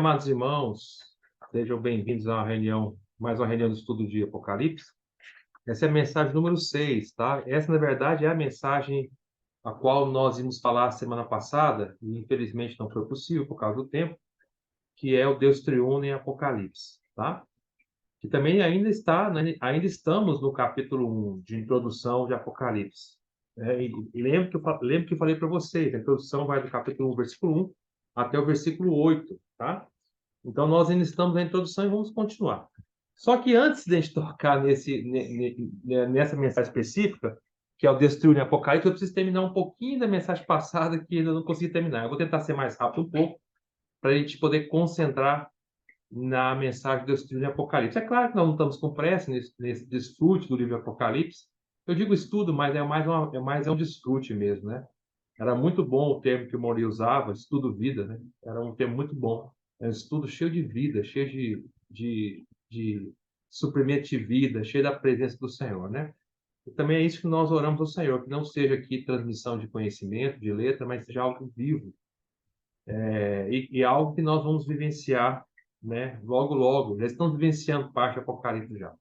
amados irmãos, sejam bem-vindos a mais uma reunião do estudo de Apocalipse. Essa é a mensagem número 6, tá? Essa, na verdade, é a mensagem a qual nós íamos falar semana passada, e infelizmente não foi possível por causa do tempo, que é o Deus triuno em Apocalipse, tá? Que também ainda estamos no capítulo 1 de introdução de Apocalipse. E lembro que eu falei para vocês, a introdução vai do capítulo 1, versículo 1 até o versículo 8, tá? Então, nós ainda estamos na introdução e vamos continuar. Só que antes de a gente tocar nessa mensagem específica, que é o Destruir em Apocalipse, eu preciso terminar um pouquinho da mensagem passada que ainda não consegui terminar. Eu vou tentar ser mais rápido um pouco, para a gente poder concentrar na mensagem do Destruir em Apocalipse. É claro que nós não estamos com pressa nesse desfrute do livro Apocalipse. Eu digo estudo, mas é um desfrute mesmo, né? Era muito bom o termo que o Mori usava, estudo-vida, né? Era um termo muito bom. É um estudo cheio de vida, cheio de suprimento de vida, cheio da presença do Senhor, né? E também é isso que nós oramos ao Senhor, que não seja aqui transmissão de conhecimento, de letra, mas seja algo vivo. E algo que nós vamos vivenciar, né? Logo, logo. Já estamos vivenciando parte do Apocalipse já.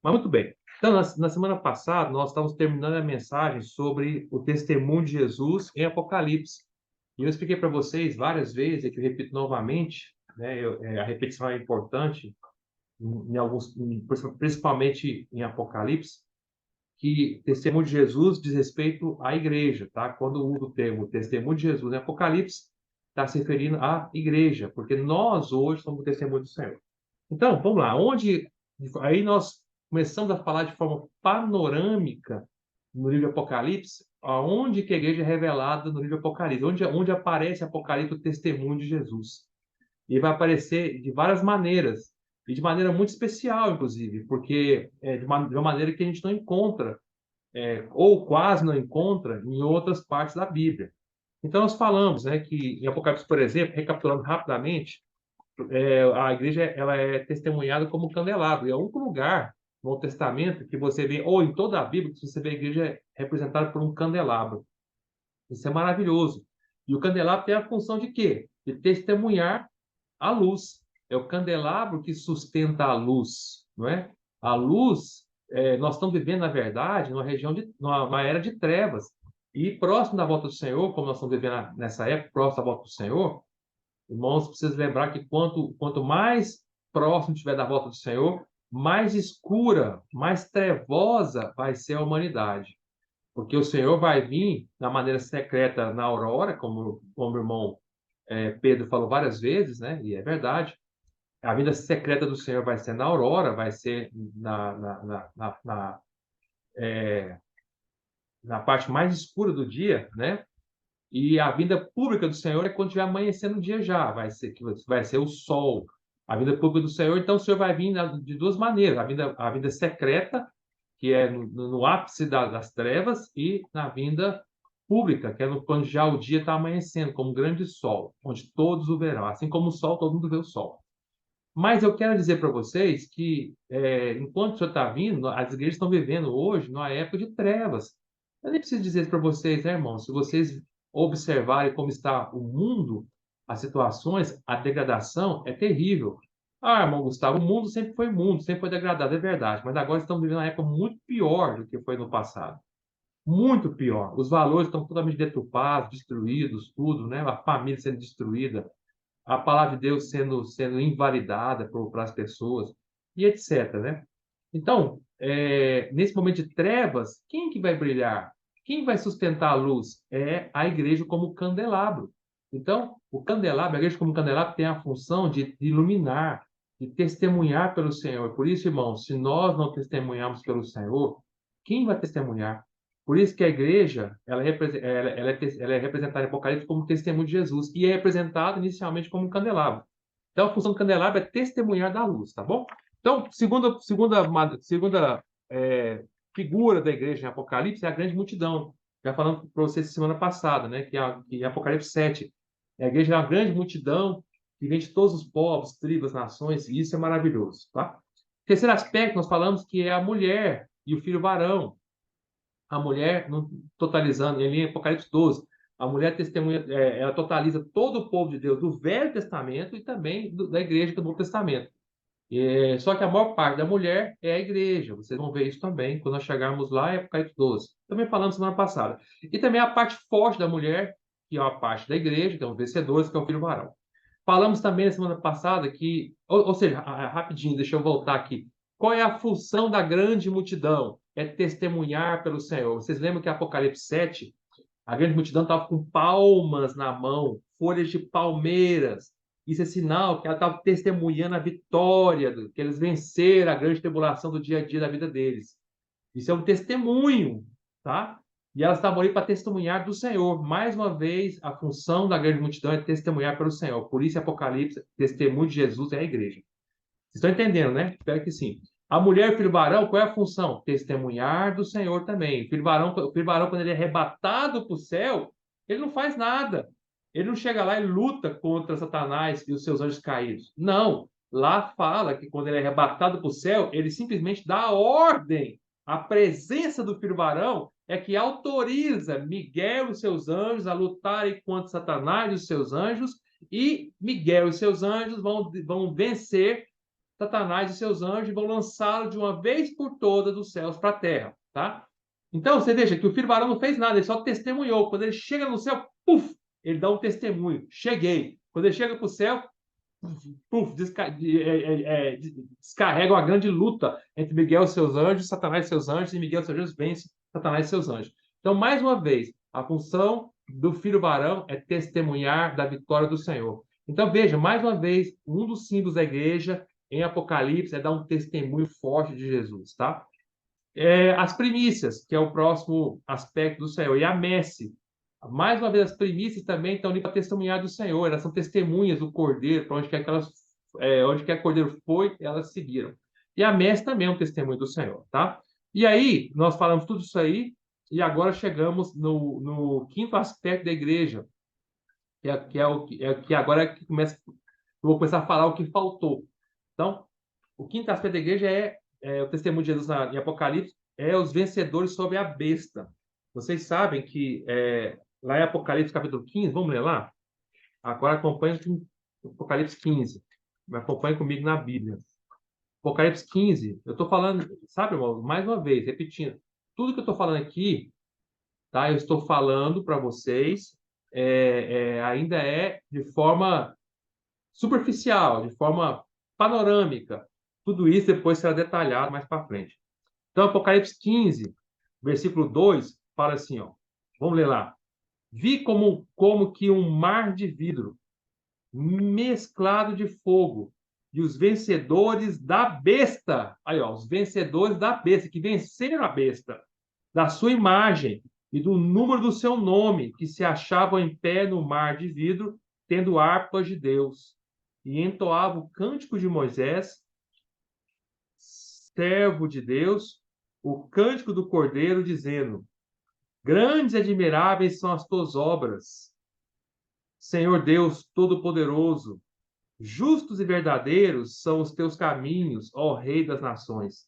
Mas muito bem. Então, na semana passada, nós estávamos terminando a mensagem sobre o testemunho de Jesus em Apocalipse. E eu expliquei para vocês várias vezes, e que eu repito novamente, né, a repetição é importante, principalmente em Apocalipse, que testemunho de Jesus diz respeito à igreja, tá? Quando usa o termo testemunho de Jesus em Apocalipse, está se referindo à igreja, porque nós hoje somos o testemunho do Senhor. Então, vamos lá. Aí nós começamos a falar de forma panorâmica no livro de Apocalipse, aonde que a igreja é revelada no livro de Apocalipse, onde aparece Apocalipse o testemunho de Jesus. E vai aparecer de várias maneiras, e de maneira muito especial, inclusive, porque é de uma maneira que a gente não encontra, ou quase não encontra, em outras partes da Bíblia. Então, nós falamos, né, que em Apocalipse, por exemplo, recapitulando rapidamente, a igreja ela é testemunhada como candelabro. E é o único lugar no Novo Testamento que você vê, ou em toda a Bíblia, que você vê a igreja representada por um candelabro. Isso é maravilhoso. E o candelabro tem a função de quê? De testemunhar a luz. É o candelabro que sustenta a luz, não é? A luz, nós estamos vivendo, na verdade, numa era de trevas. E próximo da volta do Senhor, como nós estamos vivendo nessa época, próximo da volta do Senhor, irmãos, precisam lembrar que quanto mais próximo estiver da volta do Senhor, mais escura, mais trevosa vai ser a humanidade. Porque o Senhor vai vir da maneira secreta na aurora, como o irmão Pedro falou várias vezes, né? E é verdade. A vida secreta do Senhor vai ser na aurora, vai ser na parte mais escura do dia, né? E a vinda pública do Senhor é quando estiver amanhecendo o dia já, vai ser o sol. A vinda pública do Senhor, então o Senhor vai vir de duas maneiras: a vinda secreta, que é no ápice das trevas, e na vinda pública, que é quando já o dia está amanhecendo, como um grande sol, onde todos o verão. Assim como o sol, todo mundo vê o sol. Mas eu quero dizer para vocês que, enquanto o Senhor está vindo, as igrejas estão vivendo hoje numa época de trevas. Eu nem preciso dizer para vocês, né, irmãos? Se vocês observarem como está o mundo, as situações, a degradação é terrível. Ah, irmão Gustavo, o mundo, sempre foi degradado, é verdade. Mas agora estamos vivendo uma época muito pior do que foi no passado. Muito pior. Os valores estão totalmente deturpados, destruídos, tudo, né? A família sendo destruída, a palavra de Deus sendo invalidada para as pessoas, e etc., né? Então, nesse momento de trevas, quem que vai brilhar? Quem vai sustentar a luz? É a igreja como candelabro. Então, a igreja como candelabro tem a função de iluminar, de testemunhar pelo Senhor. Por isso, irmãos, se nós não testemunharmos pelo Senhor, quem vai testemunhar? Por isso que a igreja ela é representada em Apocalipse como testemunho de Jesus e é representada inicialmente como um candelabro. Então, a função do candelabro é testemunhar da luz, tá bom? Então, segunda figura da igreja em Apocalipse é a grande multidão. Já falando para vocês semana passada, né? Que é Apocalipse 7. A igreja é uma grande multidão que vem de todos os povos, tribos, nações, e isso é maravilhoso, tá? Terceiro aspecto, nós falamos que é a mulher e o filho varão. A mulher, totalizando, ali em Apocalipse 12, A mulher testemunha, ela totaliza todo o povo de Deus do Velho Testamento e também da igreja do Novo Testamento. Só que a maior parte da mulher é a igreja. Vocês vão ver isso também quando nós chegarmos lá em Apocalipse 12. Também falamos semana passada. E também a parte forte da mulher, que é a parte da igreja, que é os vencedores, que é o filho varão. Falamos também na semana passada que, ou seja, rapidinho, deixa eu voltar aqui. Qual é a função da grande multidão? É testemunhar pelo Senhor. Vocês lembram que Apocalipse 7, a grande multidão estava com palmas na mão, folhas de palmeiras. Isso é sinal que ela estava testemunhando a vitória, que eles venceram a grande tribulação do dia a dia da vida deles. Isso é um testemunho, tá? E elas estavam ali para testemunhar do Senhor. Mais uma vez, a função da grande multidão é testemunhar pelo Senhor. Por isso, Apocalipse, testemunho de Jesus é a igreja. Vocês estão entendendo, né? Espero que sim. A mulher e o filho varão, qual é a função? Testemunhar do Senhor também. O filho varão, quando ele é arrebatado para o céu, ele não faz nada. Ele não chega lá e luta contra Satanás e os seus anjos caídos. Não. Lá fala que quando ele é arrebatado para o céu, ele simplesmente dá a ordem. A presença do filho varão é que autoriza Miguel e seus anjos a lutarem contra Satanás e os seus anjos, e Miguel e seus anjos vão vencer Satanás e seus anjos, vão lançá-lo de uma vez por todas dos céus para a terra, tá? Então, você veja que o filho varão não fez nada, ele só testemunhou. Quando ele chega no céu, puf, ele dá um testemunho. Cheguei. Quando ele chega para o céu, puf, descarrega uma grande luta entre Miguel e seus anjos, Satanás e seus anjos, e Miguel e seus anjos vence Satanás e seus anjos. Então, mais uma vez, a função do filho varão é testemunhar da vitória do Senhor. Então, veja, mais uma vez, um dos símbolos da igreja em Apocalipse é dar um testemunho forte de Jesus, tá? As primícias, que é o próximo aspecto do Senhor, e a messe. Mais uma vez, as primícias também estão ali para testemunhar do Senhor, elas são testemunhas do Cordeiro, para onde quer que onde quer que o Cordeiro foi, elas seguiram. E a messe também é um testemunho do Senhor, tá? E aí, nós falamos tudo isso aí, e agora chegamos no quinto aspecto da igreja, que agora é que começa, eu vou começar a falar o que faltou. Então, o quinto aspecto da igreja é o testemunho de Jesus em Apocalipse, é os vencedores sobre a besta. Vocês sabem que lá em Apocalipse capítulo 15, vamos ler lá? Agora acompanhe com Apocalipse 15. Acompanhe comigo na Bíblia. Apocalipse 15, eu estou falando, sabe, irmão, mais uma vez, repetindo, tudo que eu estou falando aqui, tá? Eu estou falando para vocês, ainda é de forma superficial, de forma panorâmica. Tudo isso depois será detalhado mais para frente. Então, Apocalipse 15, versículo 2, fala assim, ó. Vamos ler lá. Vi como que um mar de vidro mesclado de fogo, e os vencedores da besta, aí ó, os vencedores da besta, que venceram a besta, da sua imagem e do número do seu nome, que se achavam em pé no mar de vidro, tendo harpas de Deus, e entoavam o cântico de Moisés, servo de Deus, o cântico do Cordeiro, dizendo: Grandes e admiráveis são as tuas obras, Senhor Deus Todo-Poderoso. Justos e verdadeiros são os teus caminhos, ó Rei das nações.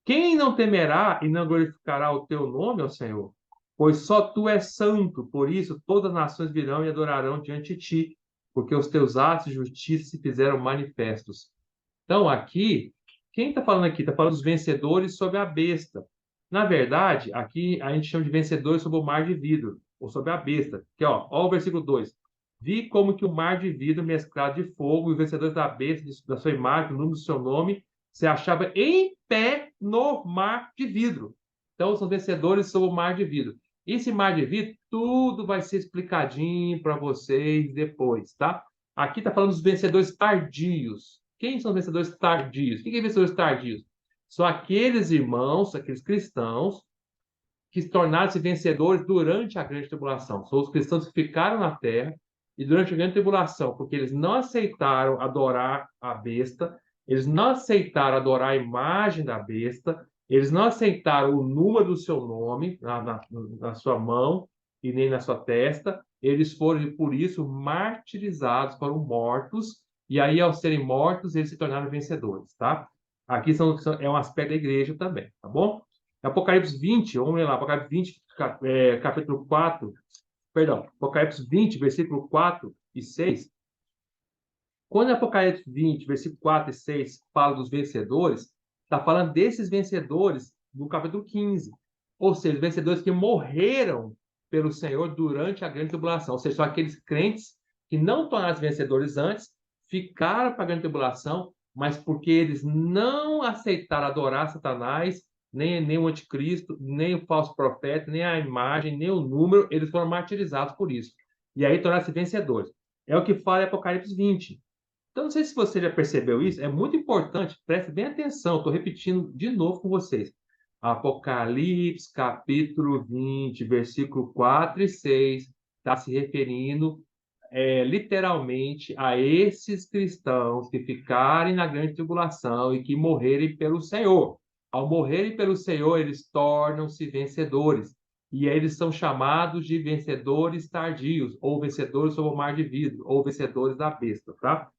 Quem não temerá e não glorificará o teu nome, ó Senhor? Pois só tu és santo, por isso todas as nações virão e adorarão diante de ti, porque os teus atos de justiça se fizeram manifestos. Então, aqui, quem está falando aqui? Está falando dos vencedores sobre a besta. Na verdade, aqui a gente chama de vencedores sobre o mar de vidro, ou sobre a besta. Que, ó o versículo 2. Vi como que o mar de vidro mesclado de fogo e os vencedores da besta, da sua imagem, o número do seu nome, se achava em pé no mar de vidro. Então, são vencedores sobre o mar de vidro. Esse mar de vidro, tudo vai ser explicadinho para vocês depois, tá? Aqui está falando dos vencedores tardios. Quem são os vencedores tardios? O que é vencedores tardios? São aqueles irmãos, aqueles cristãos que se tornaram-se vencedores durante a grande tribulação. São os cristãos que ficaram na terra e durante a grande tribulação, porque eles não aceitaram adorar a besta, eles não aceitaram adorar a imagem da besta, eles não aceitaram o número do seu nome na sua mão e nem na sua testa, eles foram, por isso, martirizados, foram mortos, e aí, ao serem mortos, eles se tornaram vencedores, tá? Aqui é um aspecto da igreja também, tá bom? Apocalipse 20, vamos ler lá, Apocalipse 20, capítulo 4, Perdão, Apocalipse 20, versículo 4 e 6. Quando Apocalipse 20, versículo 4 e 6 fala dos vencedores, está falando desses vencedores no capítulo 15. Ou seja, vencedores que morreram pelo Senhor durante a grande tribulação. Ou seja, são aqueles crentes que não tornaram vencedores antes, ficaram para a grande tribulação, mas porque eles não aceitaram adorar Satanás, nem o anticristo, nem o falso profeta, nem a imagem, nem o número, eles foram martirizados por isso. E aí tornaram-se vencedores. É o que fala em Apocalipse 20. Então, não sei se você já percebeu isso, é muito importante, preste bem atenção, estou repetindo de novo com vocês. Apocalipse, capítulo 20, versículo 4 e 6, está se referindo literalmente a esses cristãos que ficarem na grande tribulação e que morrerem pelo Senhor. Ao morrerem pelo Senhor, eles tornam-se vencedores. E eles são chamados de vencedores tardios, ou vencedores sob o mar de vidro, ou vencedores da besta, tá?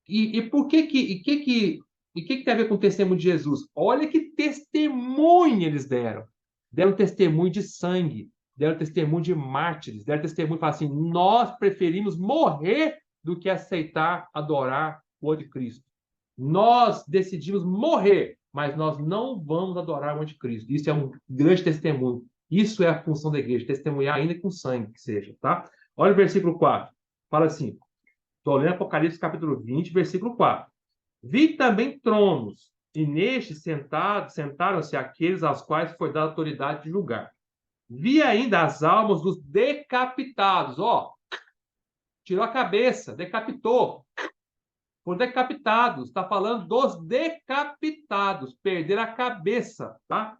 E por que tem a ver com o testemunho de Jesus? Olha que testemunho eles deram. Deram testemunho de sangue, deram testemunho de mártires, deram testemunho, falaram assim, nós preferimos morrer do que aceitar, adorar o anticristo. Nós decidimos morrer, mas nós não vamos adorar o anticristo. Isso é um grande testemunho. Isso é a função da igreja, testemunhar ainda com sangue que seja, tá? Olha o versículo 4. Fala assim, estou lendo Apocalipse capítulo 20, versículo 4. Vi também tronos, e nestes sentaram-se aqueles aos quais foi dada autoridade de julgar. Vi ainda as almas dos decapitados, ó, tirou a cabeça, decapitou, foram decapitados, está falando dos decapitados, perderam a cabeça, tá?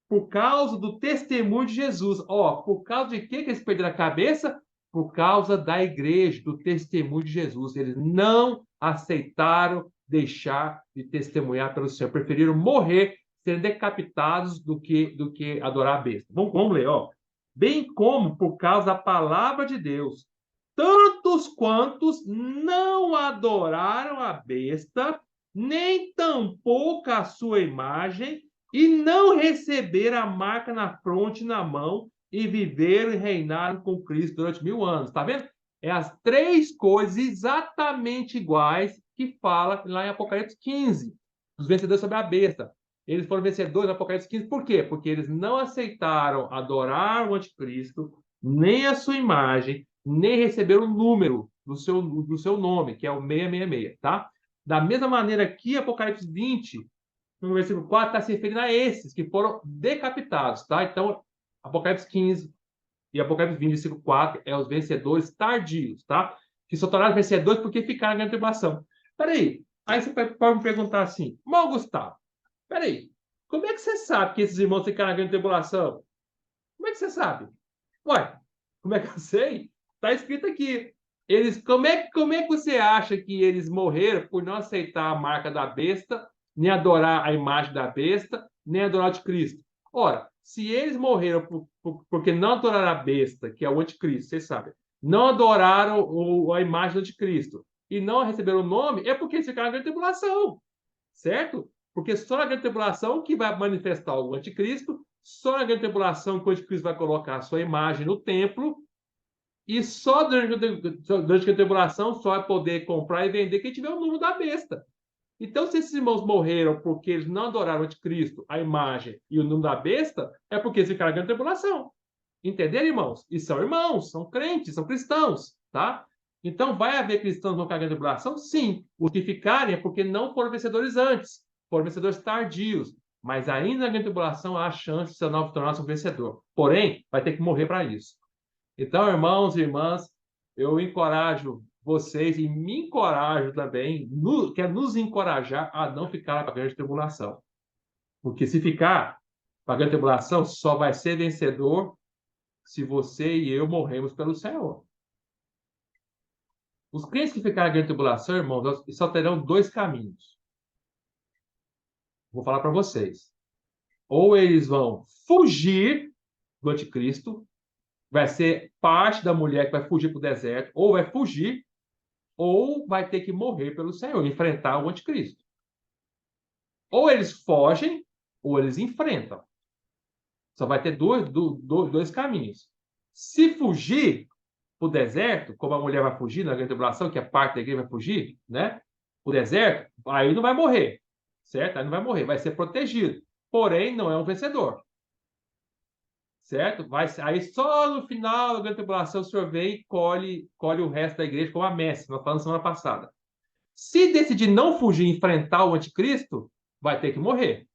Por causa do testemunho de Jesus. Ó, por causa de que eles perderam a cabeça? Por causa da igreja, do testemunho de Jesus. Eles não aceitaram deixar de testemunhar pelo Senhor. Preferiram morrer, serem decapitados, do que adorar a besta. Vamos ler, ó. Bem como por causa da palavra de Deus, tantos quantos não adoraram a besta, nem tampouco a sua imagem, e não receberam a marca na fronte e na mão, e viveram e reinaram com Cristo durante 1000 anos. Está vendo? É as três coisas exatamente iguais que fala lá em Apocalipse 15, dos vencedores sobre a besta. Eles foram vencedores no Apocalipse 15, por quê? Porque eles não aceitaram adorar o anticristo, nem a sua imagem, nem receberam o número do seu nome, que é o 666, tá? Da mesma maneira que Apocalipse 20, no versículo 4, está se referindo a esses que foram decapitados, tá? Então, Apocalipse 15 e Apocalipse 20, versículo 4, é os vencedores tardios, tá? Que são tornados vencedores porque ficaram na tribulação. Peraí, aí você pode me perguntar assim, mal Gustavo, peraí, como é que você sabe que esses irmãos ficaram na grande tribulação? Como é que você sabe? Ué, como é que eu sei? Está escrito aqui. Como é que você acha que eles morreram por não aceitar a marca da besta, nem adorar a imagem da besta, nem adorar o de Cristo? Ora, se eles morreram porque não adoraram a besta, que é o anticristo, vocês sabem, não adoraram a imagem do anticristo e não receberam o nome, é porque eles ficaram na grande tribulação, certo? Porque só na grande tribulação que vai manifestar o anticristo, só na grande tribulação que o anticristo vai colocar a sua imagem no templo, e só durante a tribulação só vai poder comprar e vender quem tiver o número da besta. Então, se esses irmãos morreram porque eles não adoraram o anticristo, a imagem e o número da besta, é porque eles ficaram na grande tribulação. Entenderam, irmãos? E são irmãos, são crentes, são cristãos, tá? Então, vai haver cristãos no caminho da tribulação? Sim. Os que ficarem é porque não foram vencedores antes, foram vencedores tardios. Mas ainda na grande tribulação há a chance de seu nome tornar-se um vencedor. Porém, vai ter que morrer para isso. Então, irmãos e irmãs, eu encorajo vocês e me encorajo também, quer nos encorajar a não ficar para a grande tribulação. Porque se ficar para a grande tribulação, só vai ser vencedor se você e eu morremos pelo Senhor. Os crentes que ficarem na grande tribulação, irmãos, só terão dois caminhos. Vou falar para vocês. Ou eles vão fugir do anticristo, vai ser parte da mulher que vai fugir para o deserto, ou vai fugir, ou vai ter que morrer pelo Senhor, enfrentar o anticristo. Ou eles fogem, ou eles enfrentam. Só vai ter dois caminhos. Se fugir para o deserto, como a mulher vai fugir na grande tribulação, que é parte da igreja vai fugir, né? O deserto, aí não vai morrer, certo? Aí não vai morrer, vai ser protegido. Porém, não é um vencedor, certo? Aí só no final da grande tribulação o senhor vem e colhe o resto da igreja como a Messi, nós falamos semana passada. Se decidir não fugir e enfrentar o anticristo, vai ter que morrer.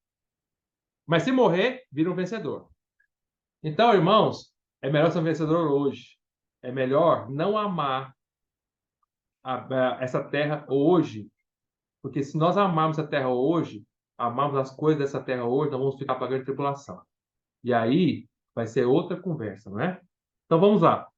Mas se morrer, vira um vencedor. Então, irmãos, é melhor ser um vencedor hoje. É melhor não amar essa terra hoje, porque se nós amarmos a terra hoje, amarmos as coisas dessa terra hoje, nós vamos ficar pagando tribulação. E aí vai ser outra conversa, não é? Então vamos lá.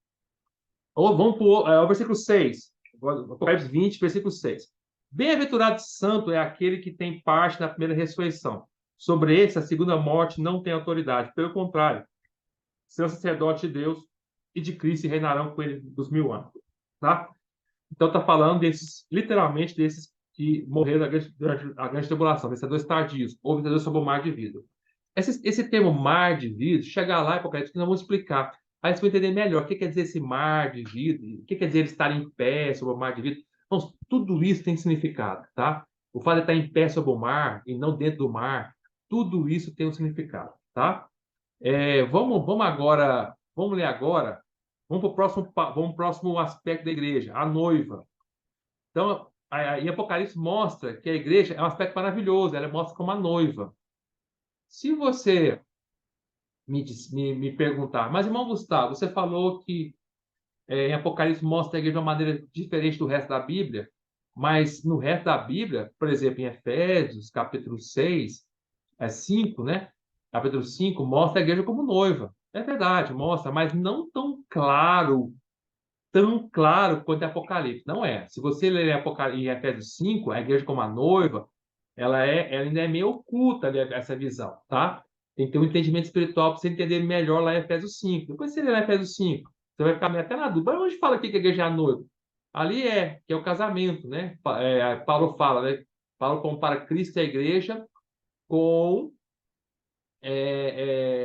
Ou vamos para o versículo 6, Apocalipse 20, versículo 6. Bem-aventurado santo é aquele que tem parte na primeira ressurreição. Sobre esse, a segunda morte não tem autoridade. Pelo contrário, serão sacerdote de Deus e de Cristo e reinarão com ele dos 1000 anos. Tá? Então está falando desses, literalmente, desses que morreram durante a grande tribulação, vencedores tardios, ou vencedores sob o mar de vidro. Esse termo mar de vidro, chegar lá em Apocalipse, que nós vamos explicar. Aí você vai entender melhor o que quer dizer esse mar de vidro, o que quer dizer ele estar em pé sobre o mar de vidro. Então, tudo isso tem significado, tá? O fato de estar em pé sobre o mar e não dentro do mar, tudo isso tem um significado, tá? Vamos ler agora, vamos pro próximo aspecto da igreja, a noiva. Então, em Apocalipse mostra que a igreja é um aspecto maravilhoso, ela mostra como a noiva. Se você me perguntar, mas irmão Gustavo, você falou que em Apocalipse mostra a igreja de uma maneira diferente do resto da Bíblia, mas no resto da Bíblia, por exemplo, em Efésios, capítulo 6, 5, né? Capítulo 5 mostra a igreja como noiva. É verdade, mostra, mas não tão claro quanto em Apocalipse. Não é. Se você ler em Efésios 5, a igreja como a noiva, ela ainda é meio oculta, né, essa visão, tá? Tem que ter um entendimento espiritual para você entender melhor lá em Efésios 5. Depois você ler lá em Efésios 5, você vai ficar meio até na dúvida. Mas onde fala aqui que a igreja é a noiva? Ali que é o casamento, né? Paulo fala, né? Paulo compara Cristo e a igreja com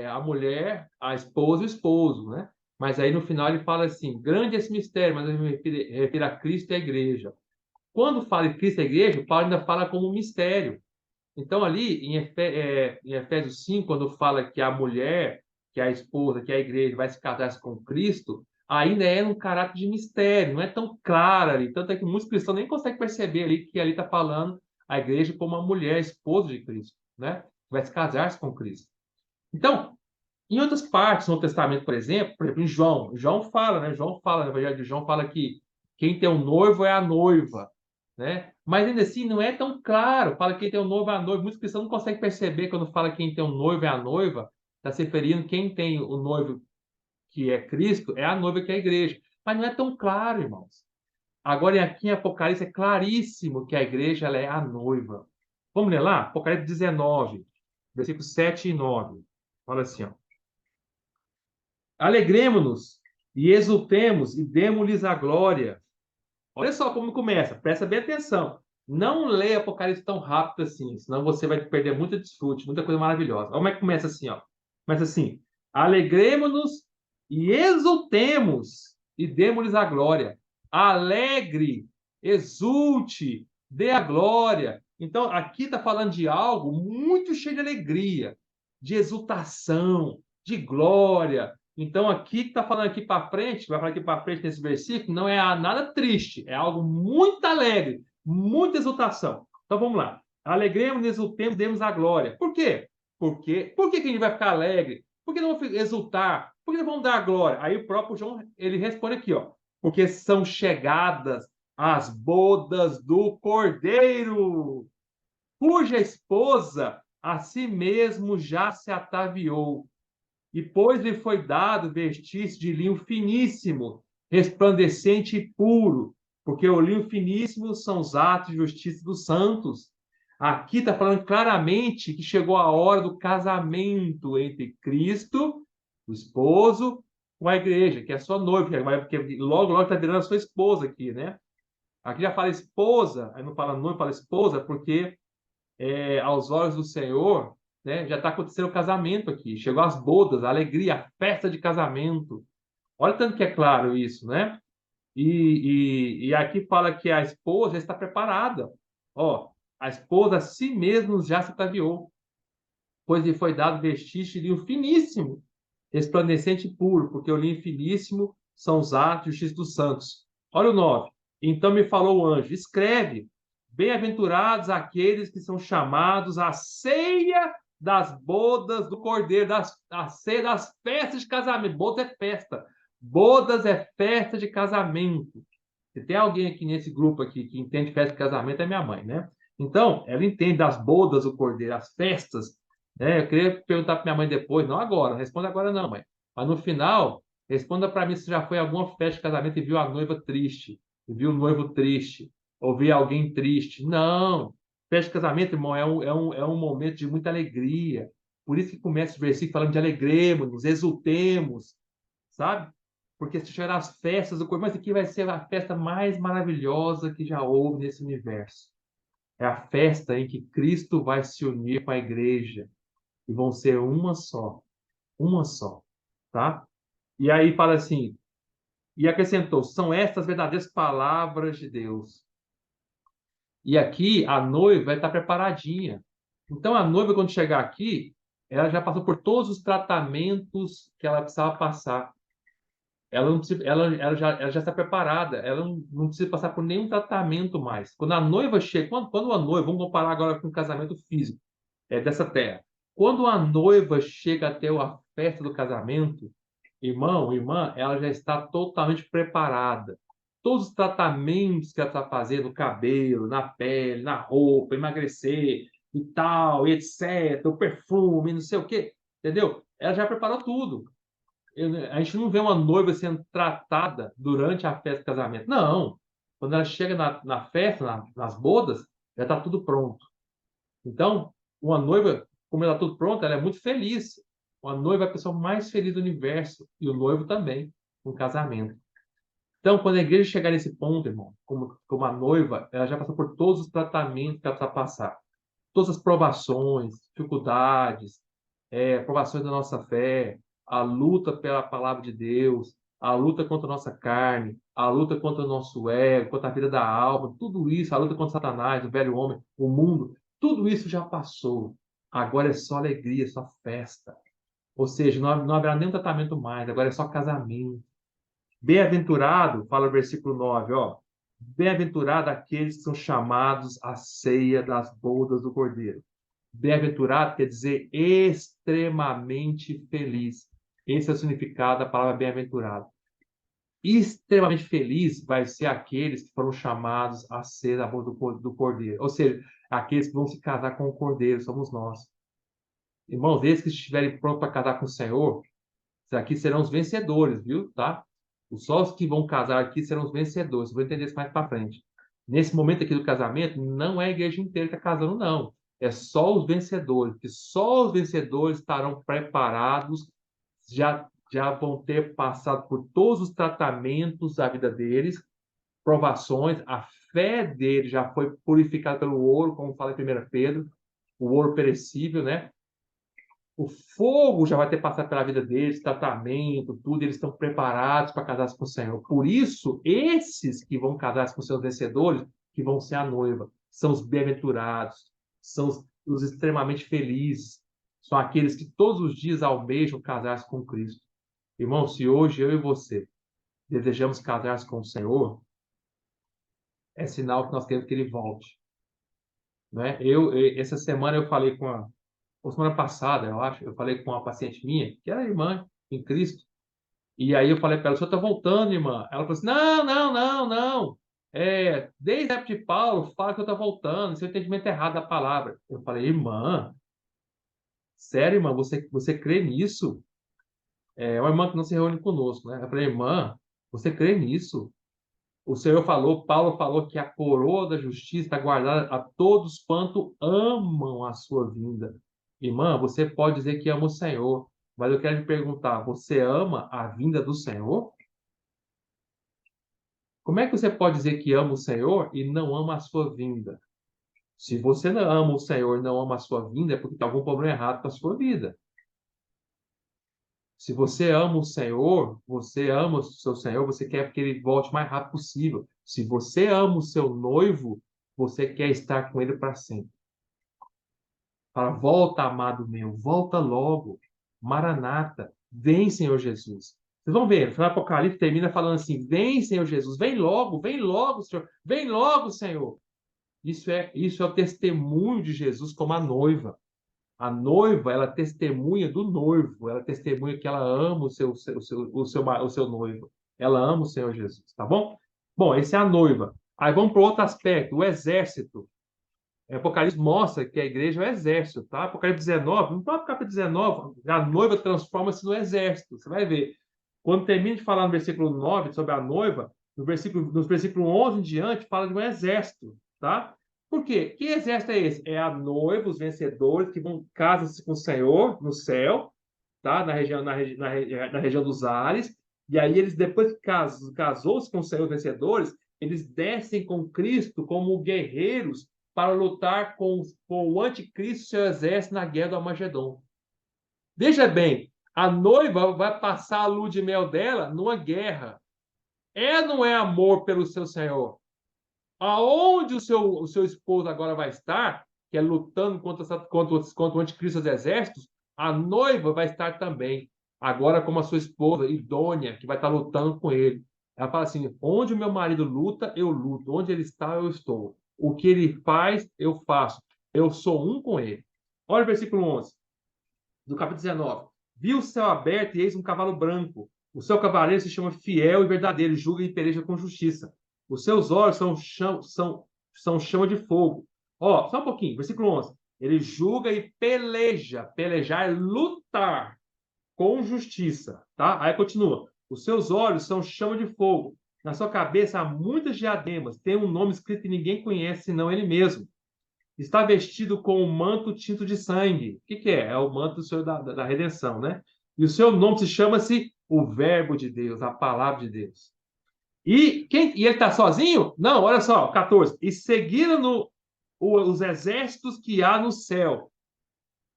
a mulher, a esposa e o esposo, né? Mas aí no final ele fala assim: grande é esse mistério, mas eu me refiro a Cristo e a igreja. Quando fala em Cristo e a igreja, Paulo ainda fala como um mistério. Então, ali em Efésios 5, quando fala que a mulher, que a esposa, que a igreja vai se casar com Cristo, ainda é um caráter de mistério, não é tão claro ali. Tanto é que muitos cristãos nem conseguem perceber ali que ali está falando a igreja como uma mulher, esposa de Cristo, né? Vai se casar com Cristo. Então, em outras partes, no Novo Testamento, por exemplo, em João fala, né? João fala, na verdade, João fala que quem tem um noivo é a noiva, né? Mas ainda assim não é tão claro. Fala que quem tem um noivo é a noiva. Muitos cristãos não conseguem perceber quando fala que quem tem um noivo é a noiva, está se referindo quem tem o noivo que é Cristo, é a noiva que é a igreja. Mas não é tão claro, irmãos. Agora, aqui em Apocalipse é claríssimo que a igreja ela é a noiva. Vamos ler lá? Apocalipse 19, versículos 7 e 9. Fala assim, ó. Alegremo-nos e exultemos e demos-lhes a glória. Olha só como começa, presta bem atenção. Não leia Apocalipse tão rápido assim, senão você vai perder muito desfrute, muita coisa maravilhosa. Olha como é que começa assim, ó. Começa assim: alegremo-nos e exultemos e demos-lhes a glória. Alegre, exulte, dê a glória. Então, aqui está falando de algo muito cheio de alegria, de exultação, de glória. Então, aqui que está falando aqui para frente, vai falar aqui para frente nesse versículo, não é nada triste, é algo muito alegre, muita exultação. Então, vamos lá. Alegremos, exultemos, demos a glória. Por quê? Por que a gente vai ficar alegre? Por que não vamos exultar? Por que não vamos dar a glória? Aí o próprio João, ele responde aqui, ó. Porque são chegadas as bodas do Cordeiro, cuja esposa a si mesmo já se ataviou. E pois lhe foi dado vestir-se de linho finíssimo, resplandecente e puro, porque o linho finíssimo são os atos de justiça dos santos. Aqui está falando claramente que chegou a hora do casamento entre Cristo, o esposo, com a igreja, que é a sua noiva, porque logo está virando a sua esposa aqui, né? Aqui já fala esposa, aí não fala noiva, fala esposa, porque aos olhos do Senhor, né, já está acontecendo o casamento aqui. Chegou as bodas, a alegria, a festa de casamento. Olha tanto que é claro isso, né? E aqui fala que a esposa já está preparada. Ó, a esposa a si mesma já se ataviou, pois lhe foi dado vestir de linho finíssimo, resplandecente e puro, porque o linho finíssimo são os atos de justiça dos santos. Olha o 9. Então me falou o anjo: escreve, bem-aventurados aqueles que são chamados à ceia das bodas do Cordeiro, a ceia das festas de casamento. Boda é festa. Bodas é festa de casamento. Se tem alguém aqui nesse grupo aqui que entende festa de casamento, é minha mãe, né? Então, ela entende das bodas do Cordeiro, as festas, né? Eu queria perguntar para minha mãe depois, não agora, não responda agora não, mãe. Mas no final, responda para mim se já foi alguma festa de casamento e viu a noiva triste, e viu o noivo triste, ou viu alguém triste. Não! Festa de casamento, irmão, é um momento de muita alegria. Por isso que começa o versículo falando de alegremos, exultemos, sabe? Porque se chegar as festas do corpo, mas aqui vai ser a festa mais maravilhosa que já houve nesse universo. É a festa em que Cristo vai se unir com a igreja e vão ser uma só, tá? E aí fala assim, e acrescentou, são estas verdadeiras palavras de Deus. E aqui a noiva vai estar preparadinha. Então a noiva, quando chegar aqui, ela já passou por todos os tratamentos que ela precisava passar. Ela não precisa, ela já está preparada, ela não precisa passar por nenhum tratamento mais. Quando a noiva chega, quando a noiva, vamos comparar agora com o casamento físico, dessa terra. Quando a noiva chega até a festa do casamento, irmão, irmã, ela já está totalmente preparada. Todos os tratamentos que ela está fazendo no cabelo, na pele, na roupa, emagrecer e tal, e etc., o perfume, não sei o quê, entendeu? Ela já preparou tudo. A gente não vê uma noiva sendo tratada durante a festa do casamento. Não. Quando ela chega na festa, nas bodas, já está tudo pronto. Então, uma noiva, como ela está tudo pronto, ela é muito feliz. Uma noiva é a pessoa mais feliz do universo. E o noivo também, no casamento. Então, quando a igreja chegar nesse ponto, irmão, como a noiva, ela já passou por todos os tratamentos que ela precisa passar. Todas as provações, dificuldades, provações da nossa fé, a luta pela palavra de Deus, a luta contra a nossa carne, a luta contra o nosso ego, contra a vida da alma, tudo isso, a luta contra Satanás, o velho homem, o mundo, tudo isso já passou. Agora é só alegria, só festa. Ou seja, não haverá nenhum tratamento mais, agora é só casamento. Bem-aventurado, fala o versículo 9, ó. Bem-aventurado aqueles que são chamados à ceia das bodas do Cordeiro. Bem-aventurado quer dizer extremamente feliz. Esse é o significado da palavra bem-aventurado. Extremamente feliz vai ser aqueles que foram chamados a ser a boda do Cordeiro. Ou seja, aqueles que vão se casar com o Cordeiro, somos nós. Irmãos, esses que estiverem prontos para casar com o Senhor, esses aqui serão os vencedores, viu? Tá? Só os que vão casar aqui serão os vencedores. Vou entender isso mais para frente. Nesse momento aqui do casamento, não é a igreja inteira que está casando, não. É só os vencedores, que só os vencedores estarão preparados, já vão ter passado por todos os tratamentos da vida deles, provações, a fé deles já foi purificada pelo ouro, como fala em 1 Pedro, o ouro perecível, né? O fogo já vai ter passado pela vida deles, tratamento, tudo, eles estão preparados para casar com o Senhor. Por isso, esses que vão casar com seus vencedores, que vão ser a noiva, são os bem-aventurados, são os extremamente felizes, são aqueles que todos os dias almejam casar-se com Cristo. Irmão, se hoje eu e você desejamos casar-se com o Senhor, é sinal que nós queremos que Ele volte. Né? Essa semana eu falei ou semana passada, eu acho, eu falei com uma paciente minha, que era irmã em Cristo, e aí eu falei para ela, o senhor está voltando, irmã? Ela falou assim, não, não, não, não. Desde a época de Paulo, fala que eu estou voltando, seu entendimento errado da palavra. Eu falei, irmã, sério, irmã, você crê nisso? É uma irmã que não se reúne conosco, né? Eu falei, irmã, você crê nisso? O Senhor falou, Paulo falou que a coroa da justiça está guardada a todos quanto amam a sua vinda. Irmã, você pode dizer que ama o Senhor, mas eu quero lhe perguntar: você ama a vinda do Senhor? Como é que você pode dizer que ama o Senhor e não ama a sua vinda? Se você não ama o Senhor e não ama a sua vinda, é porque tem algum problema errado com a sua vida. Se você ama o Senhor, você ama o seu Senhor, você quer que ele volte o mais rápido possível. Se você ama o seu noivo, você quer estar com ele para sempre. Fala, volta, amado meu, volta logo. Maranata, vem, Senhor Jesus. Vocês vão ver, no final do Apocalipse termina falando assim: vem, Senhor Jesus, vem logo, Senhor, vem logo, Senhor. Isso é o testemunho de Jesus como a noiva. A noiva, ela testemunha do noivo, ela testemunha que ela ama o seu noivo. Ela ama o Senhor Jesus, tá bom? Bom, esse é a noiva. Aí vamos para outro aspecto, o exército. Apocalipse mostra que a igreja é o exército, tá? Apocalipse 19, no próprio capítulo 19, a noiva transforma-se no exército. Você vai ver. Quando termina de falar no versículo 9 sobre a noiva, nos versículos 11 em diante, fala de um exército, tá? Por quê? Que exército é esse? É a noiva, os vencedores que vão casam-se com o Senhor no céu, tá? Na região dos ares. E aí eles, depois que casou-se com os Senhor vencedores, eles descem com Cristo como guerreiros para lutar com o anticristo e seu exército na guerra do Armagedon. Veja bem, a noiva vai passar a lua de mel dela numa guerra. É ou não é amor pelo seu Senhor? Aonde o seu esposo agora vai estar, que é lutando contra o anticristo e os exércitos, a noiva vai estar também. Agora, como a sua esposa idônea, que vai estar lutando com ele. Ela fala assim: onde o meu marido luta, eu luto. Onde ele está, eu estou. O que ele faz, eu faço. Eu sou um com ele. Olha o versículo 11 do capítulo 19. Viu o céu aberto e eis um cavalo branco. O seu cavaleiro se chama Fiel e Verdadeiro, julga e peleja com justiça. Os seus olhos são chama de fogo. Ó, só um pouquinho, versículo 11. Ele julga e peleja. Pelejar é lutar com justiça, tá? Aí continua. Os seus olhos são chama de fogo. Na sua cabeça há muitas diademas. Tem um nome escrito que ninguém conhece, senão ele mesmo. Está vestido com um manto tinto de sangue. O que é? É o manto do Senhor da redenção, né? E o seu nome chama-se o Verbo de Deus, a palavra de Deus. E ele está sozinho? Não, olha só, 14. E seguiram os exércitos que há no céu,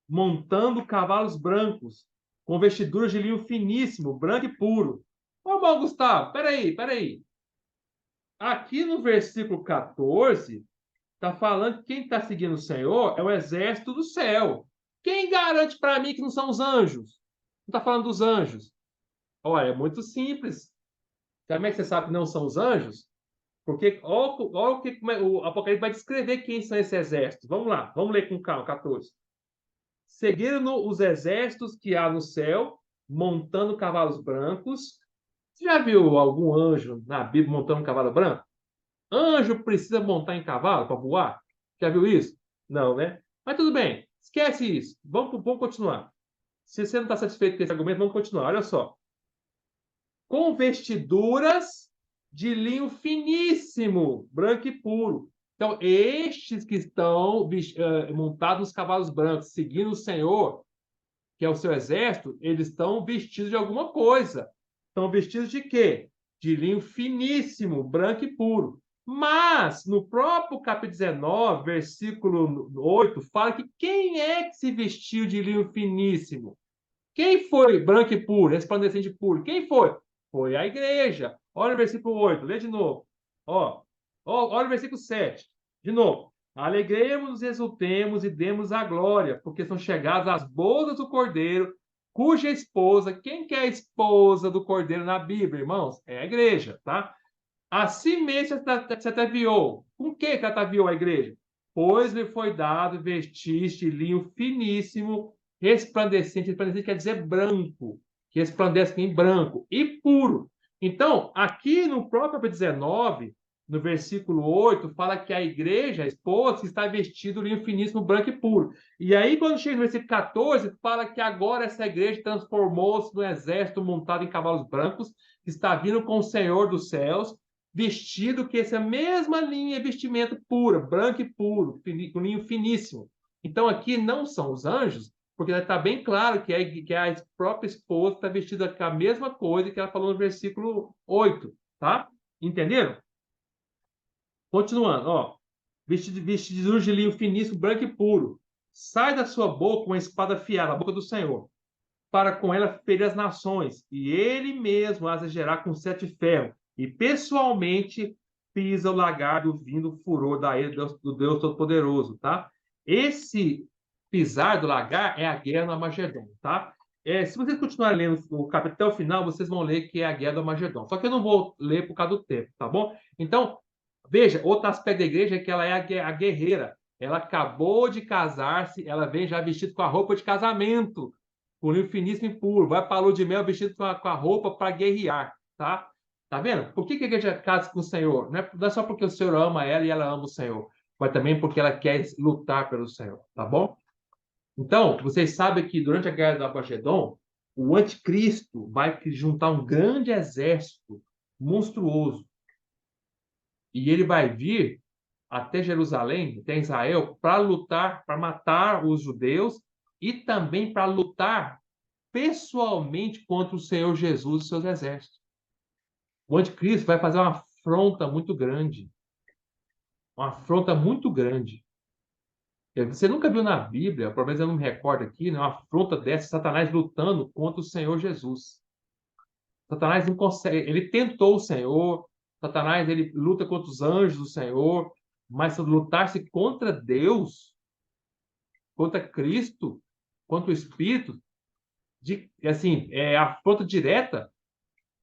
montando cavalos brancos, com vestiduras de linho finíssimo, branco e puro. Ô, bom, Gustavo, peraí. Aqui no versículo 14, está falando que quem está seguindo o Senhor é o exército do céu. Quem garante para mim que não são os anjos? Não está falando dos anjos. Olha, é muito simples. Como é que você sabe que não são os anjos? Porque olha o que o Apocalipse vai descrever quem são esses exércitos. Vamos lá, vamos ler com calma, 14. Seguiram os exércitos que há no céu, montando cavalos brancos. Você já viu algum anjo na Bíblia montando um cavalo branco? Anjo precisa montar em cavalo para voar? Já viu isso? Não, né? Mas tudo bem, esquece isso. Vamos continuar. Se você não está satisfeito com esse argumento, vamos continuar. Olha só. Com vestiduras de linho finíssimo, branco e puro. Então, estes que estão montados nos cavalos brancos, seguindo o Senhor, que é o seu exército, eles estão vestidos de alguma coisa. Estão vestidos de quê? De linho finíssimo, branco e puro. Mas, no próprio capítulo 19, versículo 8, fala que quem é que se vestiu de linho finíssimo? Quem foi branco e puro, resplandecente e puro? Quem foi? Foi a igreja. Olha o versículo 8, lê de novo. Olha o versículo 7. De novo. Alegremos, exultemos e demos a glória, porque são chegadas as bodas do Cordeiro, cuja esposa, quem que é a esposa do Cordeiro na Bíblia, irmãos? É a igreja, tá? Assim mesmo se ataviou. Com que ataviou a igreja? Pois lhe foi dado vestir de linho finíssimo, resplandecente. Resplandecente quer dizer branco, que resplandece em branco e puro. Então, aqui no próprio capítulo 19, no versículo 8, fala que a igreja, a esposa, está vestida de linho finíssimo, branco e puro. E aí, quando chega no versículo 14, fala que agora essa igreja transformou-se num exército montado em cavalos brancos, que está vindo com o Senhor dos céus, vestido que essa mesma linha é vestimento pura, branco e puro, com linho finíssimo. Então aqui não são os anjos, porque está bem claro que a própria esposa está vestida com a mesma coisa que ela falou no versículo 8, tá? Entenderam? Continuando, ó. Vestido de linho finíssimo, branco e puro. Sai da sua boca uma espada afiada, a boca do Senhor. para com ela ferir as nações, e ele mesmo as gerar com 7 ferros, e pessoalmente pisa o lagar do vindo furor da ira do Deus Todo-Poderoso, tá? Esse pisar do lagar é a guerra do Armagedon, tá? Se vocês continuarem lendo o capítulo até o final, vocês vão ler que é a guerra do Armagedon. Só que eu não vou ler por causa do tempo, tá bom? Então, veja, outro aspecto da igreja é que ela é a guerreira. Ela acabou de casar-se, ela vem já vestida com a roupa de casamento, com o finíssimo e puro. Vai para a lua de mel vestido com a roupa para guerrear, tá? Tá vendo? Por que a igreja casa com o Senhor? Não é só porque o Senhor ama ela e ela ama o Senhor, mas também porque ela quer lutar pelo Senhor, tá bom? Então, vocês sabem que durante a guerra do Armagedon, o anticristo vai juntar um grande exército monstruoso. E ele vai vir até Jerusalém, até Israel, para lutar, para matar os judeus e também para lutar pessoalmente contra o Senhor Jesus e seus exércitos. O anticristo vai fazer uma afronta muito grande. Uma afronta muito grande. Você nunca viu na Bíblia, pelo menos eu não me recordo aqui, né, uma afronta dessa, Satanás lutando contra o Senhor Jesus. Satanás não consegue, ele tentou o Senhor, Satanás ele luta contra os anjos do Senhor, mas se lutar-se contra Deus, contra Cristo, contra o Espírito, assim, afronta direta,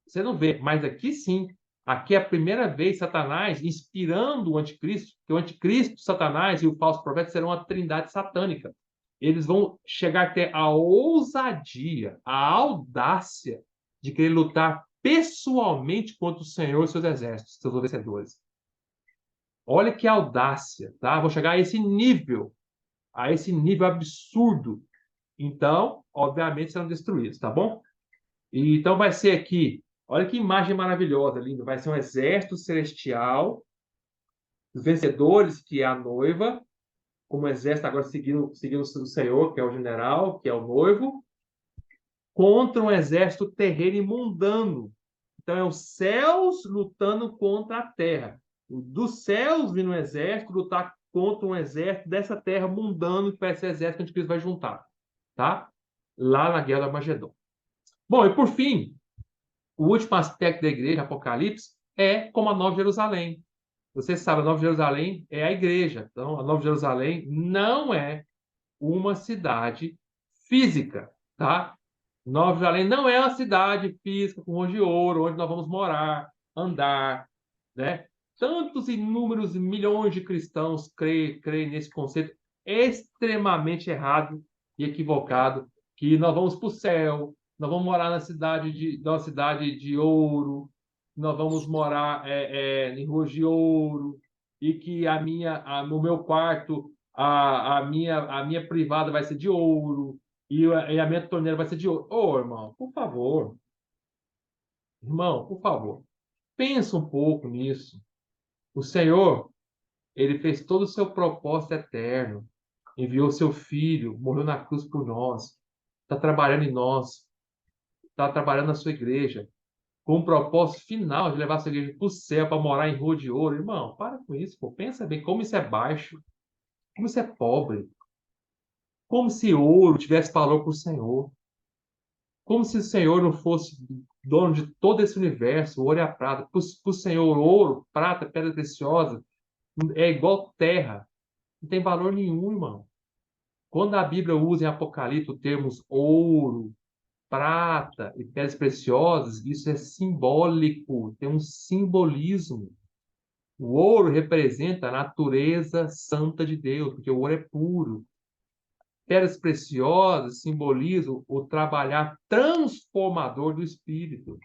você não vê, mas aqui sim. Aqui é a primeira vez Satanás inspirando o anticristo, que o anticristo, Satanás e o falso profeta serão uma trindade satânica. Eles vão chegar até a ousadia, a audácia de querer lutar pessoalmente contra o Senhor e seus exércitos, seus vencedores. Olha que audácia, tá? Vão chegar a esse nível absurdo. Então, obviamente, serão destruídos, tá bom? E, então vai ser aqui, olha que imagem maravilhosa, linda. Vai ser um exército celestial, os vencedores, que é a noiva, como exército agora seguindo o Senhor, que é o general, que é o noivo, contra um exército terreno e mundano. Então, é os céus lutando contra a terra. Dos céus vindo um exército lutar contra um exército dessa terra mundano, que vai ser o exército que a gente vai juntar, tá? Lá na Guerra do Armagedon. Bom, e por fim, o último aspecto da igreja, Apocalipse, é como a Nova Jerusalém. Você sabe, a Nova Jerusalém é a igreja. Então, a Nova Jerusalém não é uma cidade física, tá? Nova Jerusalém não é uma cidade física com ruas de ouro, onde nós vamos morar, andar, né? Tantos inúmeros milhões de cristãos creem nesse conceito extremamente errado e equivocado, que nós vamos para o céu, nós vamos morar numa cidade de ouro, nós vamos morar em ruas de ouro, e que no meu quarto a minha privada vai ser de ouro, e a minha torneira vai ser de ouro. Ô, irmão, por favor, pensa um pouco nisso. O Senhor, ele fez todo o seu propósito eterno, enviou seu Filho, morreu na cruz por nós, está trabalhando em nós, está trabalhando na sua igreja, com o propósito final de levar a sua igreja para o céu, para morar em rua de ouro. Irmão, para com isso, pô. Pensa bem como isso é baixo, como isso é pobre, como se ouro tivesse valor para o Senhor, como se o Senhor não fosse dono de todo esse universo, o ouro e a prata. Para o Senhor, ouro, prata, pedra preciosa, é igual terra, não tem valor nenhum, irmão. Quando a Bíblia usa em Apocalipse termos ouro, prata e pedras preciosas, isso é simbólico, tem um simbolismo. O ouro representa a natureza santa de Deus, porque o ouro é puro. Pedras preciosas simbolizam o trabalhar transformador do Espírito,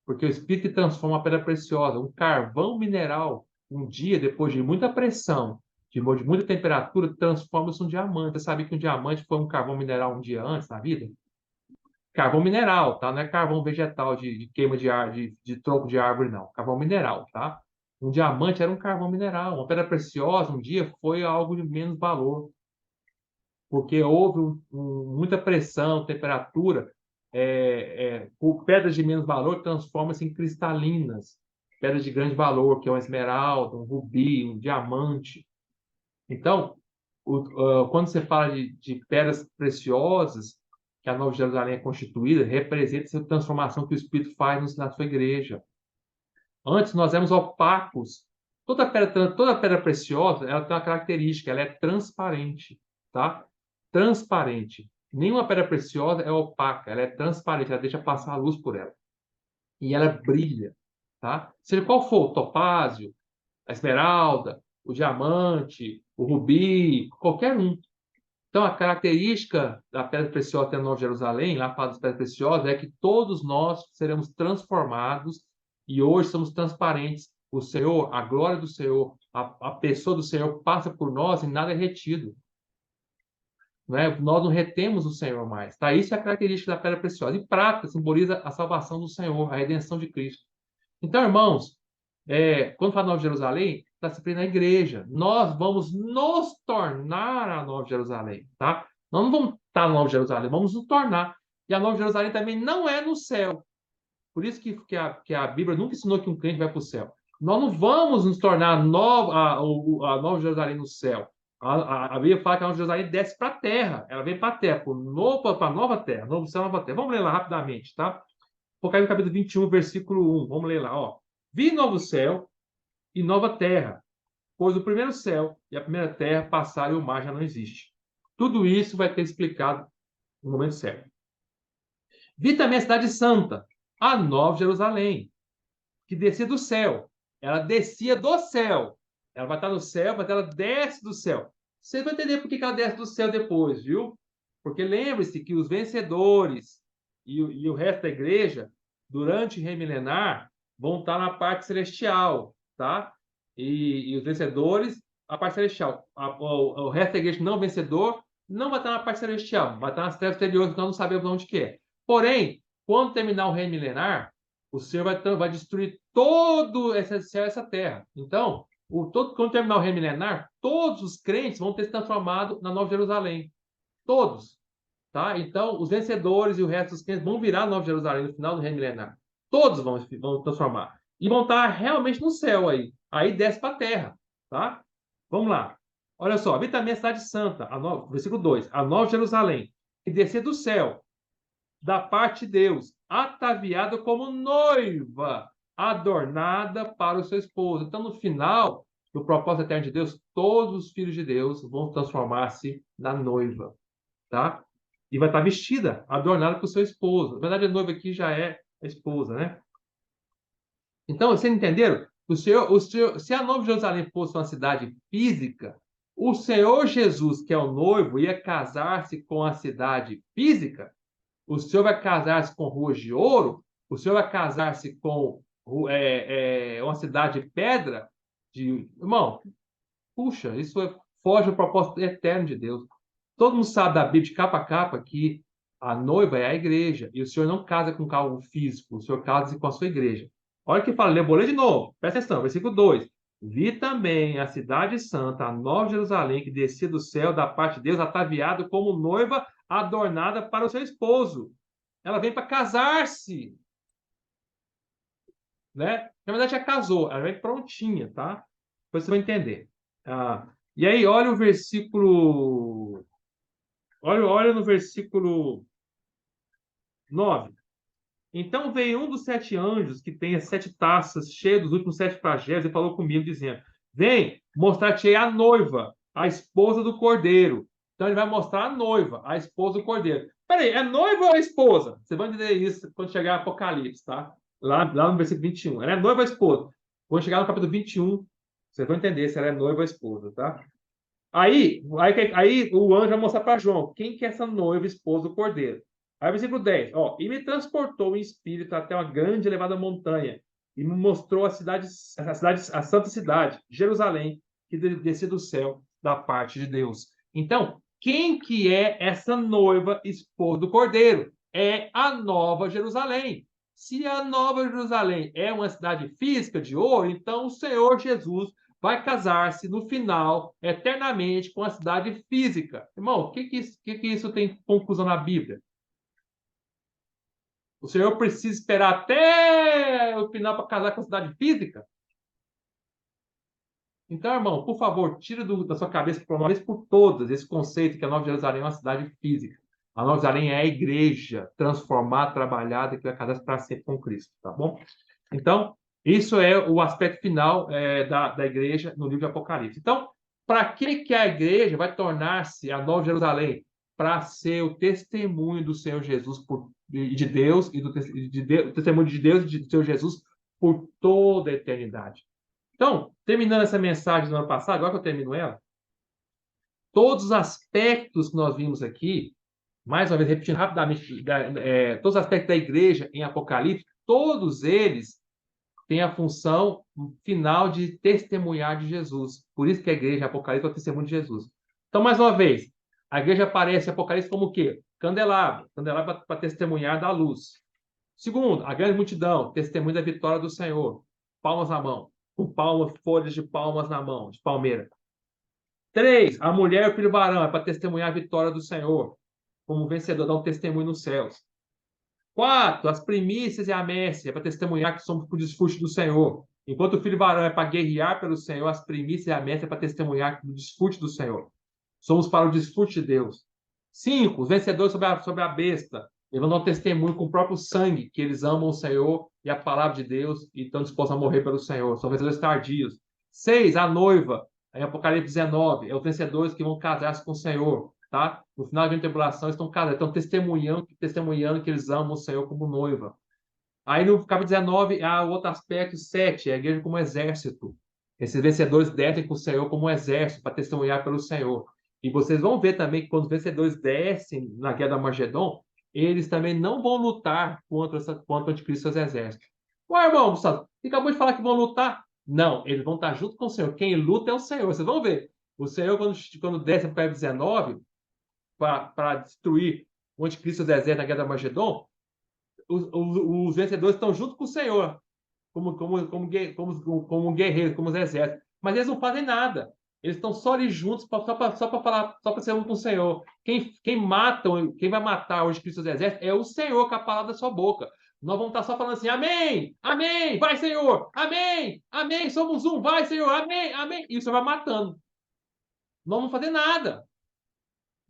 porque o Espírito transforma a pedra preciosa, um carvão mineral, um dia, depois de muita pressão, de muita temperatura, transforma-se em um diamante. Você sabe que um diamante foi um carvão mineral um dia antes na vida? Carvão mineral, tá? Não é carvão vegetal de queima de tronco de árvore, não. Carvão mineral, tá? Um diamante era um carvão mineral. Uma pedra preciosa, um dia, foi algo de menos valor, porque houve muita pressão, temperatura. Por pedras de menos valor transformam-se em cristalinas. Pedras de grande valor, que é uma esmeralda, um rubi, um diamante. Então, quando você fala de pedras preciosas, que a Nova Jerusalém é constituída, representa essa transformação que o Espírito faz na sua igreja. Antes nós éramos opacos. Toda pedra preciosa, ela tem uma característica, ela é transparente, tá? Transparente. Nenhuma pedra preciosa é opaca, ela é transparente, ela deixa passar a luz por ela. E ela brilha, tá? Seja qual for, o topázio, a esmeralda, o diamante, o rubi, qualquer um. Então, a característica da pedra preciosa da Nova Jerusalém, lá fala das pedras preciosas, é que todos nós seremos transformados e hoje somos transparentes. O Senhor, a glória do Senhor, a pessoa do Senhor passa por nós e nada é retido. Não é? Nós não retemos o Senhor mais. Tá? Isso é a característica da pedra preciosa. E prata simboliza a salvação do Senhor, a redenção de Cristo. Então, irmãos, quando fala Nova Jerusalém, está se referindo à igreja. Nós vamos nos tornar a Nova Jerusalém, tá? Nós não vamos estar na Nova Jerusalém, vamos nos tornar. E a Nova Jerusalém também não é no céu. Por isso que a Bíblia nunca ensinou que um crente vai para o céu. Nós não vamos nos tornar a Nova Jerusalém no céu. A Bíblia fala que a Nova Jerusalém desce para a terra. Ela vem para a terra, para a nova terra, novo céu, nova terra. Vamos ler lá rapidamente, tá? Focar no capítulo 21, versículo 1. Vamos ler lá, ó. Vi novo céu e nova terra, pois o primeiro céu e a primeira terra passaram e o mar já não existe. Tudo isso vai ter explicado no momento certo. Vi também a cidade santa, a Nova Jerusalém, que descia do céu. Ela descia do céu. Ela vai estar no céu, mas ela desce do céu. Você vai entender por que ela desce do céu depois, viu? Porque lembre-se que os vencedores e o resto da igreja, durante o reino milenar, vão estar na parte celestial, tá? E os vencedores, a parte celestial. O resto da igreja não vencedor não vai estar na parte celestial, vai estar nas trevas exteriores, então não sabemos onde que é. Porém, quando terminar o reino milenar, o Senhor vai destruir todo esse céu e essa terra. Então, quando terminar o reino milenar, todos os crentes vão ter se transformado na Nova Jerusalém. Todos. Tá? Então, os vencedores e o resto dos crentes vão virar Nova Jerusalém no final do reino milenar. Todos vão transformar. E vão estar realmente no céu aí. Aí desce para a terra. Tá? Vamos lá. Olha só. Vi também a cidade santa, versículo 2. A Nova Jerusalém, que descer do céu, da parte de Deus, ataviada como noiva, adornada para o seu esposo. Então, no final do propósito eterno de Deus, todos os filhos de Deus vão transformar-se na noiva. Tá? E vai estar vestida, adornada para o seu esposo. Na verdade, a noiva aqui já é a esposa, né? Então, vocês entenderam? Se a Nova Jerusalém fosse uma cidade física, o Senhor Jesus, que é o noivo, ia casar-se com a cidade física. O Senhor vai casar-se com ruas de ouro. O Senhor vai casar-se com uma cidade de pedra. Irmão, puxa, foge ao propósito eterno de Deus. Todo mundo sabe da Bíblia de capa a capa que a noiva é a igreja. E o Senhor não casa com algo físico, o Senhor casa com a sua igreja. Olha o que fala, vou ler de novo. Presta atenção, versículo 2. Vi também a cidade santa, a Nova Jerusalém, que descia do céu da parte de Deus, ataviada como noiva adornada para o seu esposo. Ela vem para casar-se. Né? Na verdade, já casou, ela vem prontinha, tá? Depois você vai entender. E aí, olha o versículo. Olha no versículo 9. Então veio um dos 7 anjos que tem as 7 taças cheias dos últimos 7 flagelos e falou comigo, dizendo: Vem, mostrar-te a noiva, a esposa do cordeiro. Então ele vai mostrar a noiva, a esposa do cordeiro. Peraí, é noiva ou é esposa? Você vai entender isso quando chegar no Apocalipse, tá? Lá no versículo 21. Ela é noiva ou esposa? Quando chegar no capítulo 21, vocês vão entender se ela é noiva ou esposa, tá? Aí o anjo vai mostrar para João quem que é essa noiva, esposa do cordeiro. Aí, versículo 10, ó, e me transportou em espírito até uma grande e elevada montanha, e me mostrou a santa cidade, Jerusalém, que descia do céu da parte de Deus. Então, quem que é essa noiva, esposa do Cordeiro? É a Nova Jerusalém. Se a Nova Jerusalém é uma cidade física de ouro, então o Senhor Jesus vai casar-se no final, eternamente, com a cidade física. Irmão, o que isso tem conclusão na Bíblia? O Senhor precisa esperar até o final para casar com a cidade física? Então, irmão, por favor, tira da sua cabeça, por uma vez por todas, esse conceito que a Nova Jerusalém é uma cidade física. A Nova Jerusalém é a igreja transformada, trabalhada, que vai casar para sempre com Cristo, tá bom? Então, isso é o aspecto final da igreja no livro de Apocalipse. Então, para que a igreja vai tornar-se a Nova Jerusalém? Para ser o testemunho do Senhor Jesus de Deus e o testemunho de Deus e do Senhor Jesus por toda a eternidade. Então, terminando essa mensagem do ano passado, agora que eu termino ela, todos os aspectos que nós vimos aqui, mais uma vez repetindo rapidamente, todos os aspectos da igreja em Apocalipse, todos eles têm a função final de testemunhar de Jesus. Por isso que a igreja Apocalipse é o testemunho de Jesus. Então, mais uma vez, a igreja aparece em Apocalipse como o quê? Candelabro. Candelabro para testemunhar da luz. Segundo, a grande multidão, testemunho da vitória do Senhor. Palmas na mão. Com palmas, folhas de palmas na mão, de palmeira. 3, a mulher e o filho varão, é para testemunhar a vitória do Senhor. Como vencedor, dar um testemunho nos céus. 4, as primícias e a messe, é para testemunhar que somos por desfrute do Senhor. Enquanto o filho varão é para guerrear pelo Senhor, as primícias e a messe é para testemunhar o desfrute do Senhor. Somos para o desfrute de Deus. 5, os vencedores sobre a besta. Eles vão dar um testemunho com o próprio sangue, que eles amam o Senhor e a palavra de Deus e estão dispostos a morrer pelo Senhor. São vencedores tardios. 6, a noiva, em Apocalipse 19, é os vencedores que vão casar-se com o Senhor. Tá? No final da tribulação, estão casados, estão testemunhando que eles amam o Senhor como noiva. Aí no capítulo 19, há outro aspecto, 7, é a igreja como exército. Esses vencedores descem com o Senhor como um exército para testemunhar pelo Senhor. E vocês vão ver também que quando os vencedores descem na guerra da Armagedon, eles também não vão lutar contra o anticristo e seus exércitos. Ué, irmão, Gustavo, você acabou de falar que vão lutar? Não, eles vão estar junto com o Senhor. Quem luta é o Senhor. Vocês vão ver. O Senhor, quando desce para o 19, para destruir o anticristo e os exércitos na guerra da Armagedon, os vencedores estão junto com o Senhor, como guerreiros, como os exércitos. Mas eles não fazem nada. Eles estão só ali juntos, só para falar, só para ser um com o Senhor. Quem vai matar hoje Cristo dos exércitos é o Senhor com a palavra da sua boca. Nós vamos estar só falando assim, amém, amém, vai Senhor, amém, amém, somos um, vai Senhor, amém, amém. E o Senhor vai matando. Não vamos fazer nada.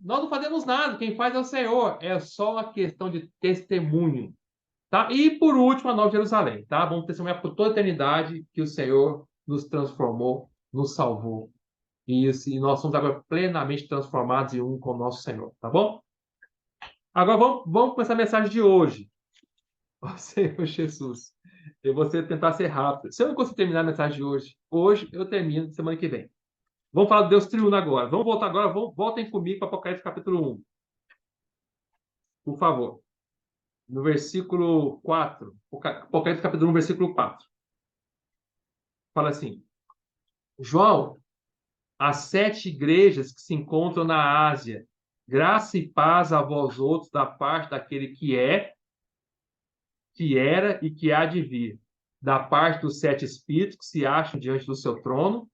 Nós não fazemos nada, quem faz é o Senhor. É só uma questão de testemunho. Tá? E por último, a Nova Jerusalém. Tá? Vamos testemunhar por toda a eternidade que o Senhor nos transformou, nos salvou. E nós somos agora plenamente transformados em um com o nosso Senhor. Tá bom? Agora vamos com essa mensagem de hoje. Ó Senhor Jesus, eu vou tentar ser rápido. Se eu não conseguir terminar a mensagem de hoje eu termino semana que vem. Vamos falar do Deus triuno agora. Vamos voltar agora. Voltem comigo para Apocalipse capítulo 1. Por favor. No versículo 4. Apocalipse capítulo 1, versículo 4. Fala assim. João, as 7 igrejas que se encontram na Ásia, graça e paz a vós outros da parte daquele que é, que era e que há de vir, da parte dos 7 espíritos que se acham diante do seu trono,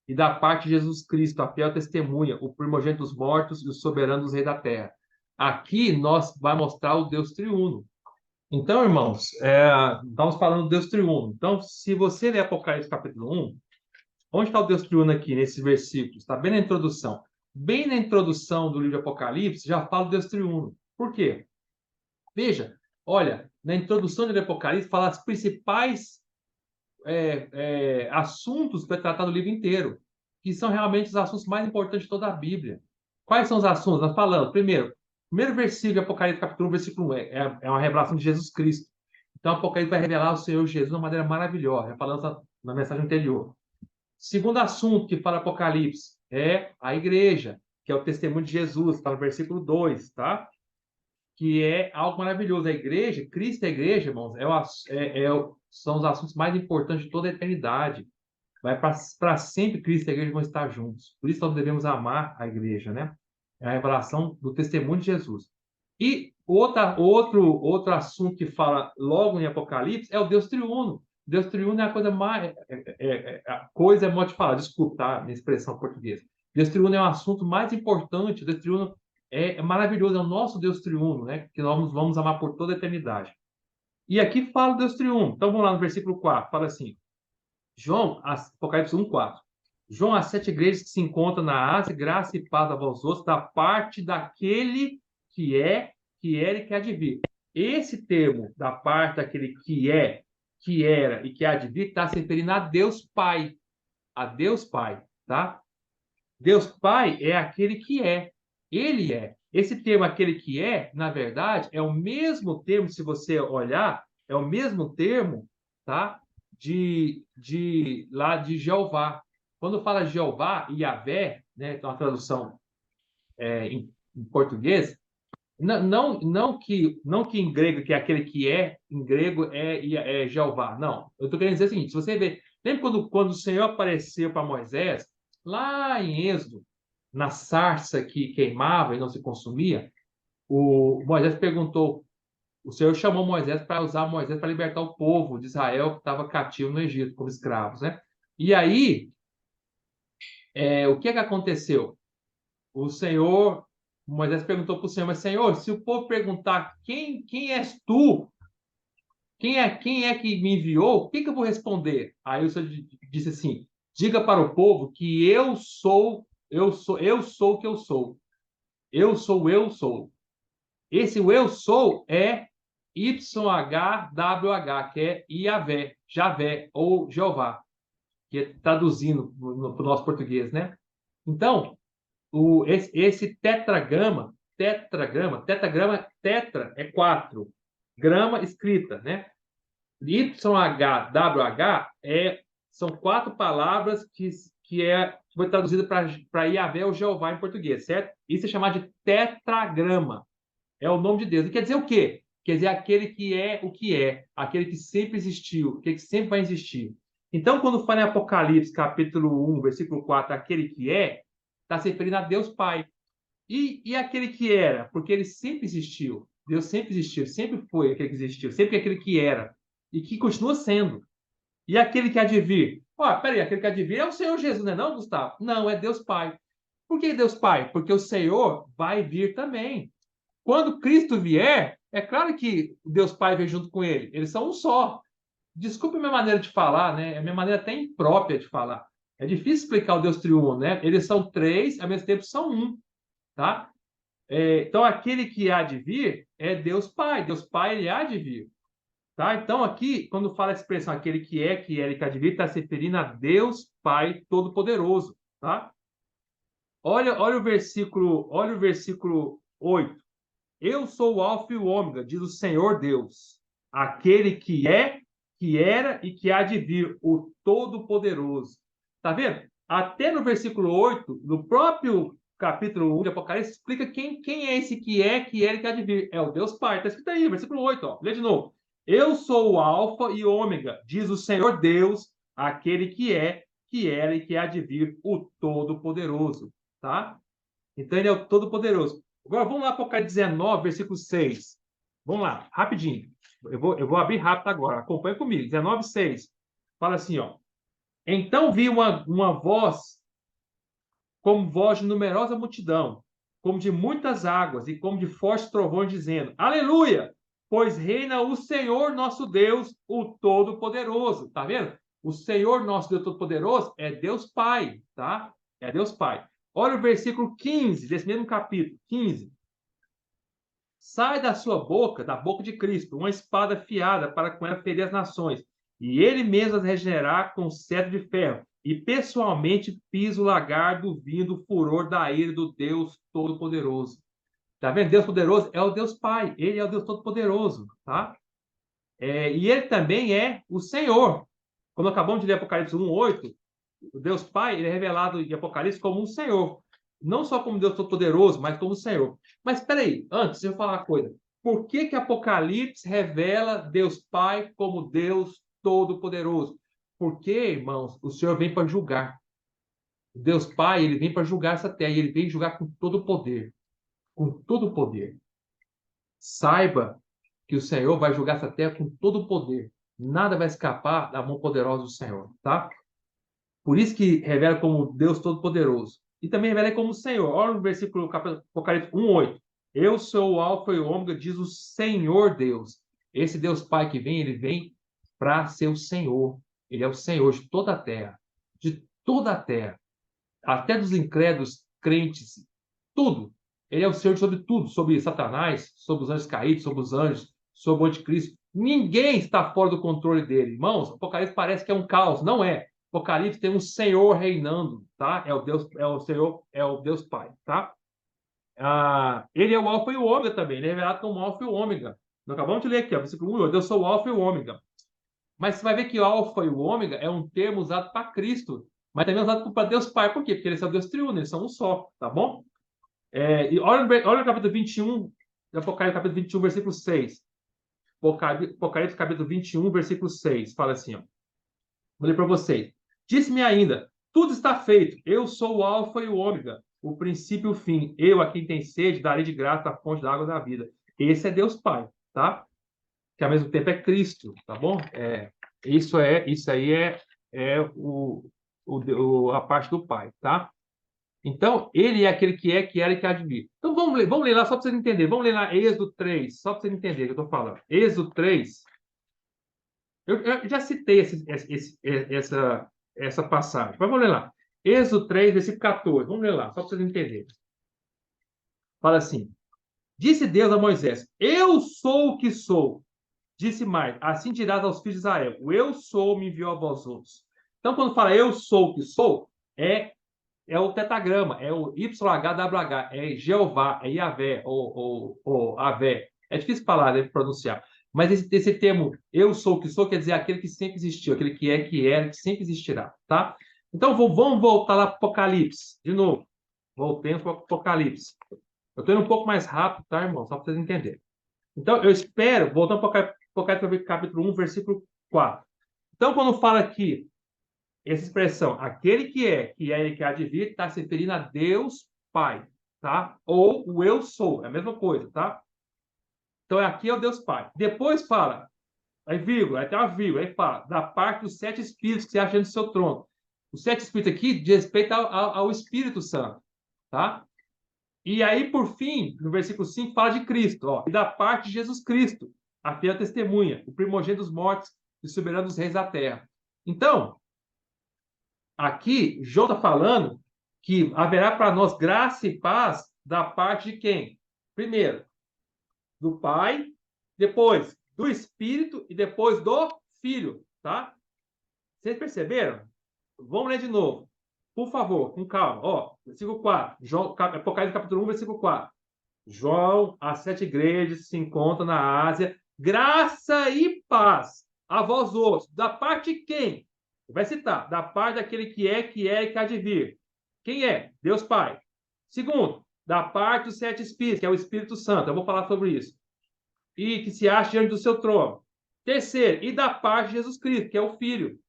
e da parte de Jesus Cristo, a fiel testemunha, o primogênito dos mortos e o soberano dos reis da terra. Aqui nós vai mostrar o Deus triuno. Então, irmãos, estamos falando do Deus triuno. Então, se você ler Apocalipse capítulo 1, onde está o Deus triuno aqui, nesses versículos? Está bem na introdução. Bem na introdução do livro de Apocalipse, já fala do Deus triuno. Por quê? Veja, olha, na introdução do livro de Apocalipse, fala as principais assuntos que vai tratar do livro inteiro, que são realmente os assuntos mais importantes de toda a Bíblia. Quais são os assuntos? Nós falamos, primeiro versículo de Apocalipse, capítulo 1, versículo 1, é uma revelação de Jesus Cristo. Então, Apocalipse vai revelar o Senhor Jesus de uma maneira maravilhosa, já falamos na mensagem anterior. Segundo assunto que fala Apocalipse é a igreja, que é o testemunho de Jesus, está no versículo 2, tá? Que é algo maravilhoso. A igreja, Cristo e a igreja, irmãos, são os assuntos mais importantes de toda a eternidade. Vai para sempre Cristo e a igreja vão estar juntos. Por isso nós devemos amar a igreja, né? É a revelação do testemunho de Jesus. E outro assunto que fala logo em Apocalipse é o Deus triuno. Deus triuno é a coisa mais... a coisa é modo de falar, desculpa, tá? Minha expressão portuguesa. Deus triuno é um assunto mais importante. Deus triuno é maravilhoso, é o nosso Deus triuno, né? Que nós vamos amar por toda a eternidade. E aqui fala o Deus triuno. Então vamos lá no versículo 4, fala assim. Apocalipse 1, 4. João, as 7 igrejas que se encontram na Ásia, graça e paz a vós outros, da parte daquele que é, que era e que há de vir. Esse termo da parte daquele que é, que era e que há de vir está se referindo a Deus Pai. A Deus Pai, tá? Deus Pai é aquele que é. Ele é. Esse termo, aquele que é, na verdade, é o mesmo termo, se você olhar, é o mesmo termo, tá? Lá de Jeová. Quando fala Jeová e Yahvé, né, então a tradução em português, não que em grego, que é aquele que é, em grego é Jeová. Não. Eu estou querendo dizer o seguinte: se você vê, lembra quando o Senhor apareceu para Moisés, lá em Êxodo, na sarça que queimava e não se consumia, o Moisés perguntou, o Senhor chamou Moisés para usar Moisés para libertar o povo de Israel que estava cativo no Egito como escravos, né? E aí, o que aconteceu? O Senhor, Moisés perguntou para o Senhor, mas Senhor, se o povo perguntar quem és tu, quem é que me enviou, o que eu vou responder? Aí o Senhor disse assim: diga para o povo que eu sou o que eu sou. Eu sou. Esse eu sou é YHWH, que é Iavé, Javé ou Jeová, que é traduzindo para o nosso português, né? Então, esse tetra é 4, grama escrita, né? YHWH são 4 palavras que foi traduzida para Yahvé ou Jeová em português, certo? Isso é chamado de tetragrama. É o nome de Deus. E quer dizer o quê? Quer dizer aquele que é o que é, aquele que sempre existiu, aquele que sempre vai existir. Então, quando fala em Apocalipse, capítulo 1, versículo 4, aquele que é, está se referindo a Deus Pai. E aquele que era? Porque ele sempre existiu. Deus sempre existiu, sempre foi aquele que existiu, sempre aquele que era. E que continua sendo. E aquele que há de vir? Ó, peraí, aquele que há de vir é o Senhor Jesus, não é não, Gustavo? Não, é Deus Pai. Por que Deus Pai? Porque o Senhor vai vir também. Quando Cristo vier, é claro que Deus Pai vem junto com ele. Eles são um só. Desculpe a minha maneira de falar, né? É a minha maneira até imprópria de falar. É difícil explicar o Deus triuno, né? Eles são três, ao mesmo tempo são um, tá? Então, aquele que há de vir é Deus Pai. Deus Pai, ele há de vir. Tá? Então, aqui, quando fala a expressão aquele que é e que há de vir, está se referindo a Deus Pai Todo-Poderoso. Tá? Olha o versículo 8. Eu sou o Alfa e o Ômega, diz o Senhor Deus, aquele que é, que era e que há de vir, o Todo-Poderoso. Tá vendo? Até no versículo 8, no próprio capítulo 1 de Apocalipse, explica quem é esse que é, que era e que há de vir. É o Deus Pai. Está escrito aí, versículo 8, ó. Lê de novo. Eu sou o Alfa e Ômega, diz o Senhor Deus, aquele que é, que era e que há de vir, o Todo-Poderoso. Tá? Então ele é o Todo-Poderoso. Agora vamos lá para Apocalipse 19, versículo 6. Vamos lá, rapidinho. Eu vou abrir rápido agora. Acompanha comigo. 19, 6. Fala assim, ó. Então vi uma voz, como voz de numerosa multidão, como de muitas águas e como de fortes trovões, dizendo: Aleluia! Pois reina o Senhor nosso Deus, o Todo-Poderoso. Tá vendo? O Senhor nosso Deus Todo-Poderoso é Deus Pai, tá? É Deus Pai. Olha o versículo 15 desse mesmo capítulo. 15. Sai da sua boca, da boca de Cristo, uma espada afiada para com ela ferir as nações, e ele mesmo as regenerar com cetro de ferro, e pessoalmente pisa o lagar do vinho do furor da ira do Deus Todo-Poderoso. Tá vendo? Deus Poderoso é o Deus Pai, ele é o Deus Todo-Poderoso, tá? E ele também é o Senhor. Quando acabamos de ler Apocalipse 1:8, o Deus Pai ele é revelado em Apocalipse como um Senhor. Não só como Deus Todo-Poderoso, mas como Senhor. Mas espera aí, antes de eu falar uma coisa. Por que Apocalipse revela Deus Pai como Deus Todo-Poderoso? Porque, irmãos, o Senhor vem para julgar. Deus Pai, ele vem para julgar essa terra. E ele vem julgar com todo o poder. Com todo o poder. Saiba que o Senhor vai julgar essa terra com todo o poder. Nada vai escapar da mão poderosa do Senhor, tá? Por isso que revela como Deus Todo-Poderoso. E também revela como Senhor. Olha no versículo Apocalipse 1:8. Eu sou o Alfa e o Ômega, diz o Senhor Deus. Esse Deus Pai que vem, ele vem para ser o Senhor. Ele é o Senhor de toda a terra. De toda a terra. Até dos incrédulos, crentes, tudo. Ele é o Senhor sobre tudo, sobre Satanás, sobre os anjos caídos, sobre os anjos, sobre o anticristo. Ninguém está fora do controle dele. Irmãos, Apocalipse parece que é um caos. Não é. Apocalipse tem um Senhor reinando, tá? É o Deus, é o Senhor, é o Deus Pai, tá? Ele é o Alfa e o Ômega também. Ele é revelado como o Alfa e o Ômega. Nós acabamos de ler aqui, ó, versículo 1, eu sou o Alfa e o Ômega. Mas você vai ver que o Alfa e o Ômega é um termo usado para Cristo, mas também é usado para Deus Pai. Por quê? Porque eles são Deus triuno, eles são um só, tá bom? E olha o capítulo 21, de Apocalipse, capítulo 21, versículo 6. Apocalipse, capítulo 21, versículo 6. Fala assim, ó. Vou ler para vocês. Disse-me ainda, tudo está feito. Eu sou o Alfa e o Ômega, o princípio e o fim. Eu, a quem tem sede, darei de graça a fonte da água da vida. Esse é Deus Pai, tá? Que ao mesmo tempo é Cristo, tá bom? Isso aí a parte do Pai, tá? Então, ele é aquele que é, que era e que há de vir. Então, vamos ler lá só para vocês entenderem. Vamos ler lá Êxodo 3, só para vocês entenderem o que eu estou falando. Êxodo 3. Eu já citei essa passagem, mas vamos ler lá. Êxodo 3, versículo 14. Vamos ler lá, só para vocês entenderem. Fala assim: Disse Deus a Moisés: Eu sou o que sou. Disse mais: Assim dirás aos filhos de Israel: O eu sou me enviou a vós outros. Então, quando fala eu sou o que sou, é o tetagrama, é o YHWH, é Jeová, é Yahvé, ou Avé. É difícil falar, deve pronunciar. Mas esse termo, eu sou o que sou, quer dizer aquele que sempre existiu, aquele que é, que era, que sempre existirá, tá? Então, vamos voltar lá para o Apocalipse, de novo. Voltemos para o Apocalipse. Eu estou indo um pouco mais rápido, tá, irmão? Só para vocês entenderem. Então, eu espero, voltando para o Apocalipse, capítulo 1, versículo 4. Então, quando fala aqui, essa expressão, aquele que é e que há de vir, está se referindo a Deus Pai, tá? Ou o eu sou, é a mesma coisa, tá? Então, aqui é o Deus Pai. Depois fala, aí vírgula, aí tem uma vírgula, aí fala, da parte dos 7 espíritos que se acham no seu trono. Os 7 espíritos aqui diz respeito ao Espírito Santo, tá? E aí, por fim, no versículo 5, fala de Cristo, ó, e da parte de Jesus Cristo, a fiel testemunha, o primogênito dos mortos e soberano dos reis da terra. Então, aqui, João está falando que haverá para nós graça e paz da parte de quem? Primeiro, do Pai, depois do Espírito e depois do Filho, tá? Vocês perceberam? Vamos ler de novo. Por favor, com calma. Ó, versículo 4. Apocalipse capítulo 1, versículo 4. João, as 7 igrejas se encontram na Ásia. Graça e paz a vós outros. Da parte de quem? Vai citar. Da parte daquele que é e que há de vir. Quem é? Deus Pai. Segundo, da parte dos 7 espíritos, que é o Espírito Santo. Eu vou falar sobre isso. E que se acha diante do seu trono. Terceiro, e da parte de Jesus Cristo, que é o Filho.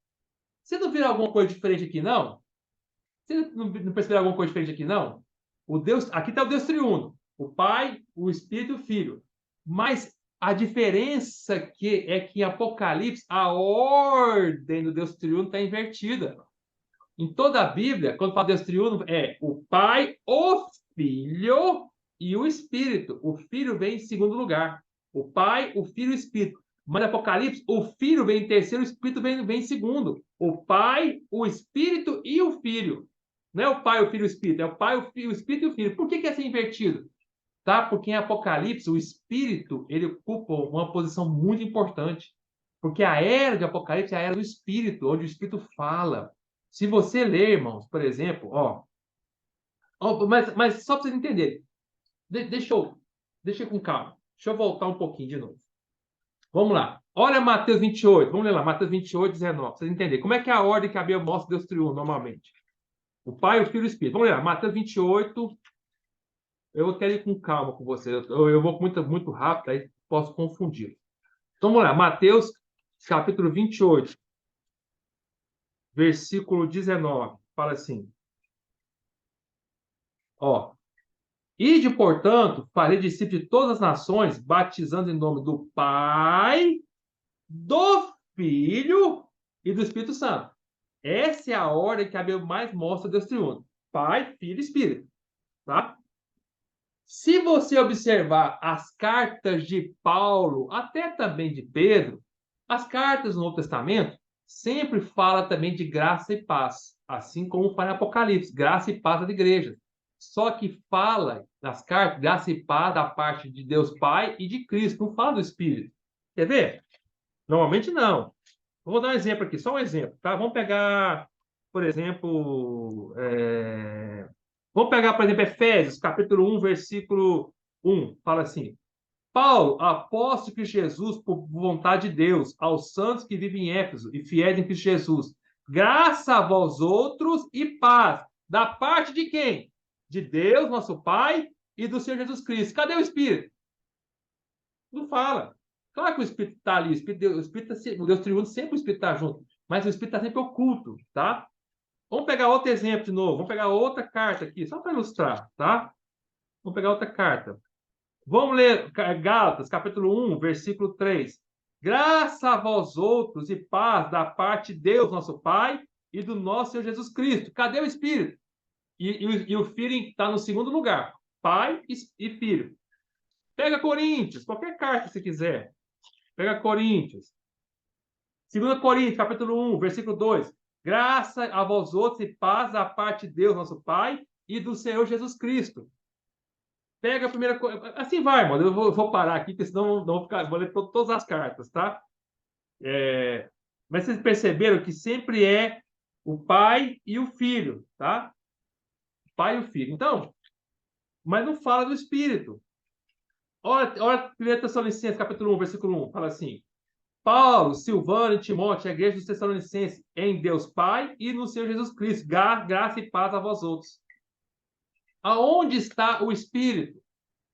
Você não viu alguma coisa diferente aqui, não? Você não percebeu alguma coisa diferente aqui, não? Aqui está o Deus triuno. O Pai, o Espírito e o Filho. Mas a diferença é que em Apocalipse a ordem do Deus triuno está invertida. Em toda a Bíblia, quando fala Deus triuno, é o Pai, o Filho e o Espírito. O Filho vem em segundo lugar. O Pai, o Filho e o Espírito. Mas no Apocalipse, o Filho vem em terceiro, o Espírito vem em segundo. O Pai, o Espírito e o Filho. Não é o Pai, o Filho e o Espírito, é o Pai, o Espírito e o Filho. Por que é assim invertido? Tá? Porque em Apocalipse, o Espírito, ele ocupa uma posição muito importante. Porque a era de Apocalipse é a era do Espírito, onde o Espírito fala. Se você ler, irmãos, por exemplo, mas só para vocês entenderem, deixa eu com calma. Deixa eu voltar um pouquinho de novo. Vamos lá. Olha Mateus 28. Vamos ler lá. Mateus 28, 19. Para vocês entenderem. Como é que é a ordem que a Bíblia mostra Deus triuno normalmente? O Pai, o Filho e o Espírito. Vamos ler lá. Mateus 28. Eu quero ir com calma com você. Eu vou muito rápido, aí posso confundir. Então vamos lá. Mateus, capítulo 28, versículo 19. Fala assim. Ó. Ide, portanto, farei discípulos de todas as nações, batizando em nome do Pai, do Filho e do Espírito Santo. Essa é a ordem que a Bíblia mais mostra Deus triuno. Pai, Filho e Espírito. Tá? Se você observar as cartas de Paulo, até também de Pedro, as cartas no Novo Testamento sempre fala também de graça e paz, assim como fala em Apocalipse, graça e paz da igreja. só que fala nas cartas, graça e paz da parte de Deus Pai e de Cristo, não fala do Espírito. Quer ver? Normalmente não. Vou dar um exemplo aqui, só um exemplo, tá? Vamos pegar, por exemplo, vamos pegar, por exemplo, Efésios, capítulo 1, versículo 1, fala assim: Paulo, apóstolo de Cristo Jesus, por vontade de Deus, aos santos que vivem em Éfeso e fiéis em Cristo Jesus, graça a vós outros e paz. Da parte de quem? De Deus, nosso Pai, e do Senhor Jesus Cristo. Cadê o Espírito? Não fala. Claro que o Espírito está ali, o Deus triuno sempre o Espírito está junto, mas o Espírito está sempre oculto, tá? Vamos pegar outro exemplo de novo, vamos pegar outra carta aqui, só para ilustrar, tá? Vamos pegar outra carta. Vamos ler Gálatas, capítulo 1, versículo 3. Graça a vós outros e paz da parte de Deus, nosso Pai, e do nosso Senhor Jesus Cristo. Cadê o Espírito? E o Filho está no segundo lugar. Pai e Filho. Pega Coríntios, qualquer carta que você quiser. Pega Coríntios. 2 Coríntios, capítulo 1, versículo 2. Graça a vós outros e paz da parte de Deus, nosso Pai, e do Senhor Jesus Cristo. Pega a primeira coisa. Assim vai, mano. Eu vou parar aqui, porque senão não vou ler todas as cartas, tá? Mas vocês perceberam que sempre é o pai e o filho, tá? O pai e o filho. Então, mas não fala do Espírito. Olha 1 Tessalonicenses, capítulo 1, versículo 1, fala assim: Paulo, Silvano e Timóteo, a igreja dos Tessalonicenses, em Deus Pai e no Senhor Jesus Cristo, graça e paz a vós outros. Aonde está o Espírito?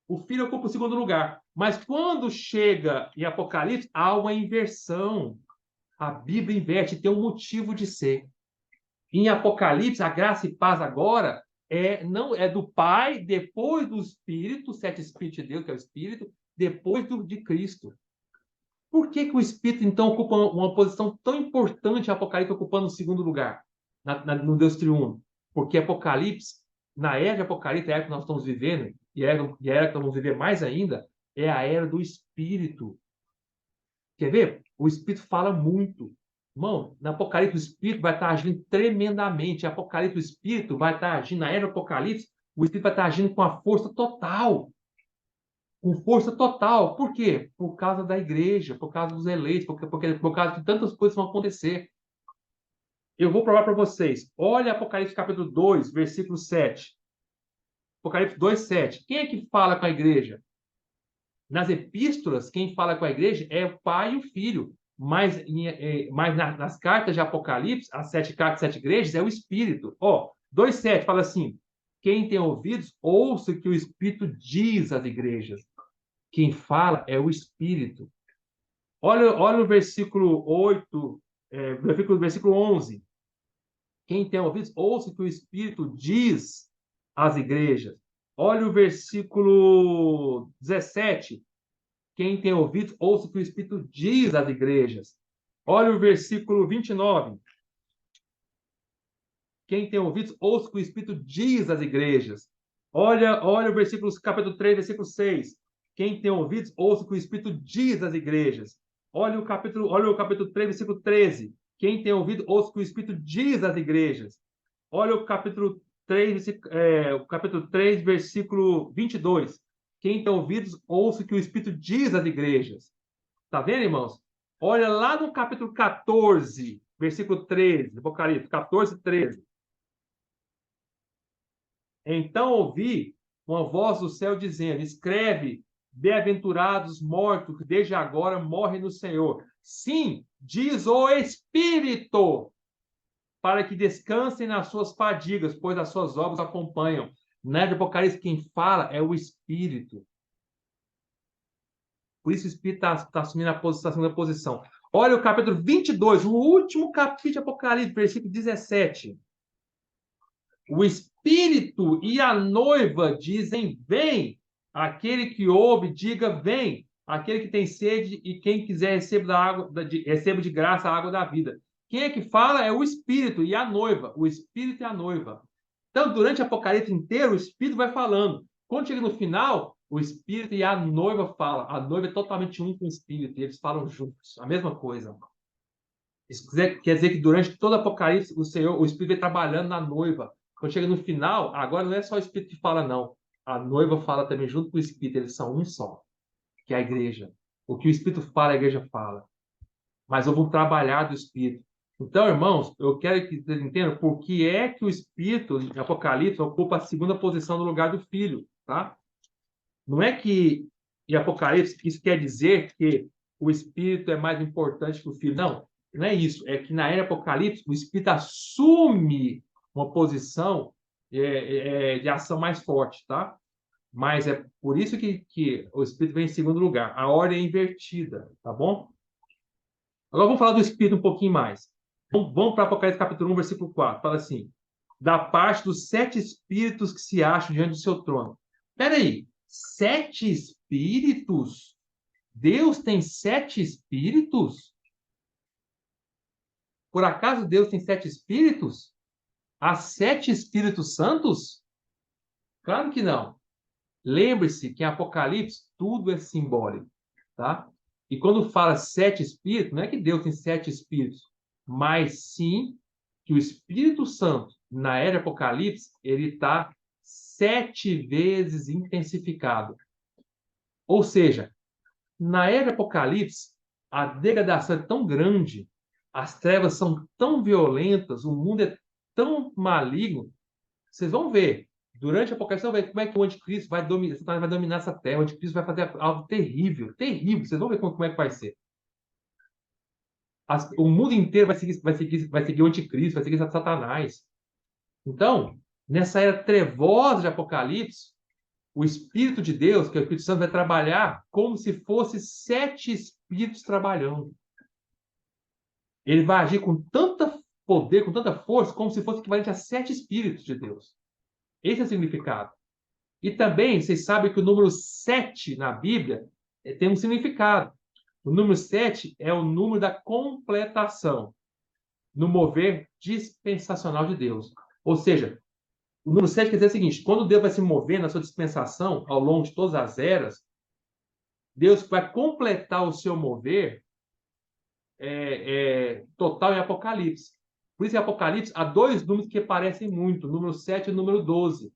O Filho ocupa o segundo lugar. Mas quando chega em Apocalipse, há uma inversão. A Bíblia inverte, tem um motivo de ser. Em Apocalipse, a graça e paz agora não é do Pai, depois do Espírito, o sete Espírito de Deus, que é o Espírito, depois de Cristo. Por que o Espírito, então, ocupa uma posição tão importante em Apocalipse, ocupando o segundo lugar no Deus triuno? Porque Apocalipse, na era de Apocalipse, a era que nós estamos vivendo, e a era que nós vamos viver mais ainda, é a era do Espírito. Quer ver? O Espírito fala muito. Irmão, no Apocalipse, o Espírito vai estar agindo tremendamente. Em Apocalipse, o Espírito vai estar agindo, na era do Apocalipse, o Espírito vai estar agindo com a força total. Com força total. Por quê? Por causa da igreja, por causa dos eleitos, por causa de tantas coisas que vão acontecer. Eu vou provar para vocês. Olha Apocalipse capítulo 2, versículo 7. Apocalipse 2, 7. Quem é que fala com a igreja? Nas epístolas, quem fala com a igreja é o Pai e o Filho. Mas nas cartas de Apocalipse, as 7 cartas, 7 igrejas, é o Espírito. 2,7 fala assim: quem tem ouvidos, ouça o que o Espírito diz às igrejas. Quem fala é o Espírito. Olha o versículo 8, versículo 11. Quem tem ouvidos, ouça o que o Espírito diz às igrejas. Olha o versículo 17. Quem tem ouvidos, ouça o que o Espírito diz às igrejas. Olha o versículo 29. Quem tem ouvidos, ouça o que o Espírito diz às igrejas. Olha o versículo, capítulo 3, versículo 6. Quem tem ouvidos, ouça o que o Espírito diz às igrejas. Olha o capítulo 3, versículo 13. Quem tem ouvido, ouça o que o Espírito diz às igrejas. Olha o capítulo 3, versículo 22. Quem tem ouvidos, ouça o que o Espírito diz às igrejas. Tá vendo, irmãos? Olha lá no capítulo 14, versículo 13, Apocalipse 14, 13. Então ouvi uma voz do céu dizendo: escreve, bem-aventurados os mortos que desde agora morrem no Senhor. Sim, diz o Espírito, para que descansem nas suas fadigas, pois as suas obras acompanham. Na era do Apocalipse, quem fala é o Espírito. Por isso o Espírito está assumindo a segunda posição. Olha o capítulo 22, o último capítulo de Apocalipse, versículo 17. O Espírito e a noiva dizem: vem. Aquele que ouve, diga: vem. Aquele que tem sede e quem quiser receba de graça a água da vida. Quem é que fala é o Espírito e a noiva. O Espírito e a noiva. Então, durante o Apocalipse inteiro, o Espírito vai falando. Quando chega no final, o Espírito e a noiva falam. A noiva é totalmente um com o Espírito. E eles falam juntos. A mesma coisa. Isso quer dizer que durante todo o Apocalipse, o Espírito vem trabalhando na noiva, quando chega no final, agora não é só o Espírito que fala, não. A noiva fala também junto com o Espírito, eles são um só, que é a igreja. O que o Espírito fala, a igreja fala. Mas eu vou trabalhar do Espírito. Então, irmãos, eu quero que vocês entendam por que é que o Espírito, em Apocalipse, ocupa a segunda posição no lugar do Filho, tá? Não é que em Apocalipse isso quer dizer que o Espírito é mais importante que o Filho. Não, não é isso. É que na era Apocalipse o Espírito assume uma posição de ação mais forte, tá? Mas é por isso que o Espírito vem em segundo lugar. A ordem é invertida, tá bom? Agora vamos falar do Espírito um pouquinho mais. Vamos para Apocalipse capítulo 1, versículo 4. Fala assim: da parte dos 7 espíritos que se acham diante do seu trono. Espera aí, 7 espíritos? Deus tem 7 espíritos? Por acaso Deus tem 7 espíritos? Há 7 espíritos santos? Claro que não. Lembre-se que em Apocalipse tudo é simbólico, tá? E quando fala 7 espíritos, não é que Deus tem 7 espíritos, mas sim que o Espírito Santo, na era de Apocalipse, ele está 7 vezes intensificado. Ou seja, na era de Apocalipse, a degradação é tão grande, as trevas são tão violentas, o mundo é tão maligno. Vocês vão ver, durante a Apocalipse, vocês vão ver como é que o anticristo vai dominar essa terra. O anticristo vai fazer algo terrível, terrível. Vocês vão ver como é que vai ser. O mundo inteiro vai seguir o anticristo, vai seguir Satanás. Então, nessa era trevosa de Apocalipse, o Espírito de Deus, que é o Espírito Santo, vai trabalhar como se fosse 7 espíritos trabalhando. Ele vai agir com tanto poder, com tanta força, como se fosse equivalente a 7 espíritos de Deus. Esse é o significado. E também, vocês sabem que o número 7 na Bíblia tem um significado. O número 7 é o número da completação no mover dispensacional de Deus. Ou seja, o número 7 quer dizer o seguinte: quando Deus vai se mover na sua dispensação ao longo de todas as eras, Deus vai completar o seu mover total em Apocalipse. Por isso, em Apocalipse, há 2 números que aparecem muito: o número 7 e o número 12.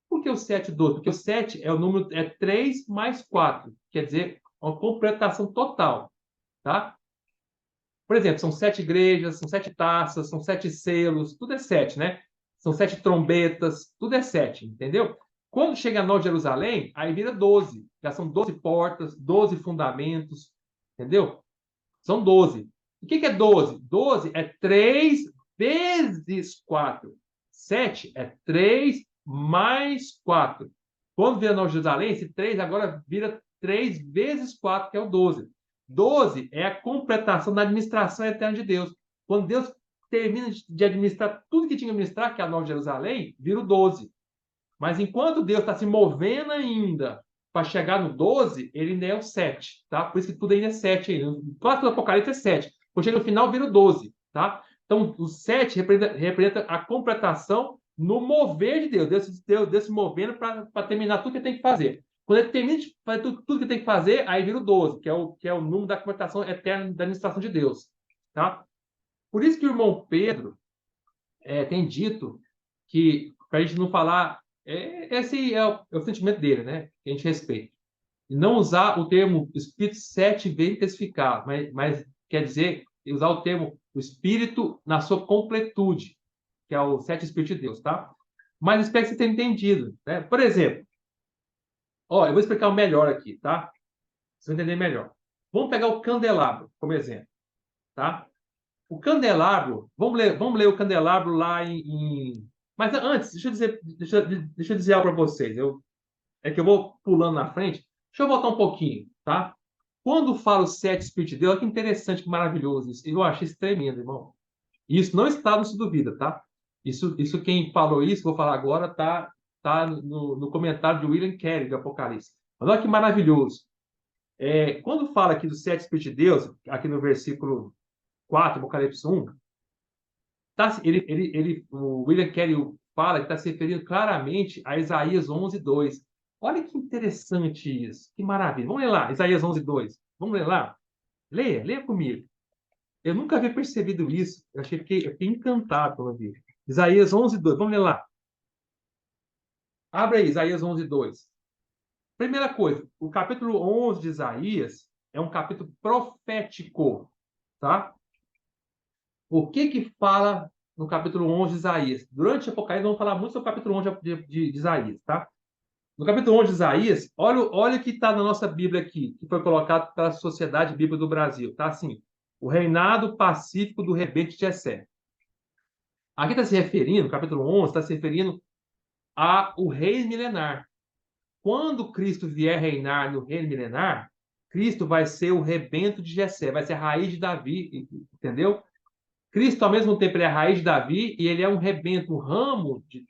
Por que o 7 e 12? Porque o 7 é o número 3 mais 4, quer dizer, uma completação total, tá? Por exemplo, são 7 igrejas, são 7 taças, são 7 selos, tudo é 7, né? São 7 trombetas, tudo é 7, entendeu? Quando chega a Nova Jerusalém, aí vira 12. Já são 12 portas, 12 fundamentos, entendeu? São 12. O que é 12? 12 é 3 vezes 4. 7 é 3 mais 4. Quando vira Nova Jerusalém, esse 3 agora vira 3 vezes 4, que é o 12. 12 é a completação da administração eterna de Deus. Quando Deus termina de administrar tudo que tinha que administrar, que é a Nova Jerusalém, vira o 12. Mas enquanto Deus está se movendo ainda para chegar no 12, ele ainda é o 7, tá? Por isso que tudo ainda é 7 ainda. O próximo do Apocalipse é 7. Quando chega no final, vira o 12, tá? Então, o 7 representa a completação no mover de Deus. Deus se movendo para terminar tudo que tem que fazer. Quando ele termina de fazer tudo que tem que fazer, aí vira o 12, que é o número da completação eterna da administração de Deus, tá? Por isso que o irmão Pedro tem dito que, para a gente não falar, esse é o sentimento dele, né? Que a gente respeita. E não usar o termo Espírito 7 vezes intensificado, mas quer dizer usar o termo o Espírito na sua completude, que é o 7 Espírito de Deus, tá? Mas espero que você tenha entendido, né? Por exemplo, eu vou explicar o melhor aqui, tá? Você vai entender melhor. Vamos pegar o candelabro como exemplo, tá? O candelabro, vamos ler o candelabro lá Mas antes, deixa eu dizer algo para vocês. É que eu vou pulando na frente. Deixa eu voltar um pouquinho, tá? Quando falo 7 Espíritos de Deus, olha que interessante, que maravilhoso isso. Eu achei isso tremendo, irmão. Isso não está no Se Duvida, tá? Isso quem falou isso, vou falar agora, tá no comentário de William Carey, do Apocalipse. Mas olha que maravilhoso. Quando fala aqui dos 7 Espíritos de Deus, aqui no versículo 4, Apocalipse 1, o William Carey fala que está se referindo claramente a Isaías 11:2. Olha que interessante isso, que maravilha. Vamos ler lá, Isaías 11:2. Vamos ler lá? Leia comigo. Eu nunca havia percebido isso. Eu fiquei encantado quando vi. Isaías 11:2. Vamos ler lá. Abre aí, Isaías 11:2. Primeira coisa, o capítulo 11 de Isaías é um capítulo profético, tá? O que que fala no capítulo 11 de Isaías? Durante o Apocalipse, vamos falar muito sobre o capítulo 11 de Isaías, tá? No capítulo 11 de Isaías, olha o que está na nossa Bíblia aqui, que foi colocado pela Sociedade Bíblica do Brasil. Tá assim, o reinado pacífico do rebente de Jessé. Aqui está se referindo, capítulo 11, está se referindo ao rei milenar. Quando Cristo vier reinar no reino milenar, Cristo vai ser o rebento de Jessé, vai ser a raiz de Davi, entendeu? Cristo, ao mesmo tempo, ele é a raiz de Davi e ele é um rebento, um ramo de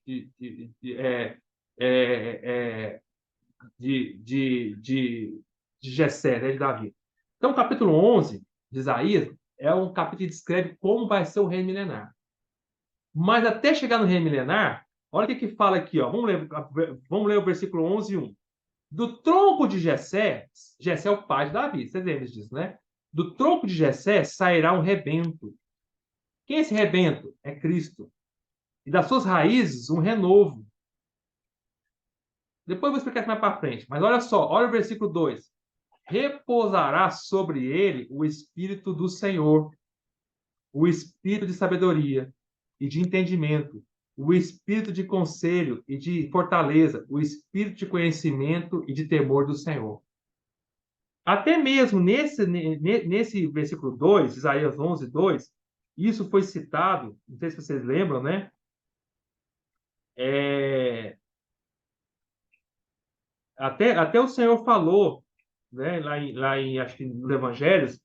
Jessé, né, de Davi. Então, o capítulo 11 de Isaías é um capítulo que descreve como vai ser o reino milenar. Mas até chegar no reino milenar, olha o que fala aqui, ó. Vamos ler o versículo 11:1. Do tronco de Jessé, Jessé é o pai de Davi, vocês lembram disso, né? Do tronco de Jessé sairá um rebento. Quem é esse rebento? É Cristo. E das suas raízes, um renovo. Depois eu vou explicar isso mais para frente. Mas olha só, olha o versículo 2. Repousará sobre ele o Espírito do Senhor, o Espírito de sabedoria e de entendimento, o Espírito de conselho e de fortaleza, o Espírito de conhecimento e de temor do Senhor. Até mesmo nesse versículo 2, Isaías 11:2, isso foi citado, não sei se vocês lembram, né? É, até o Senhor falou, né, acho que nos Evangelhos,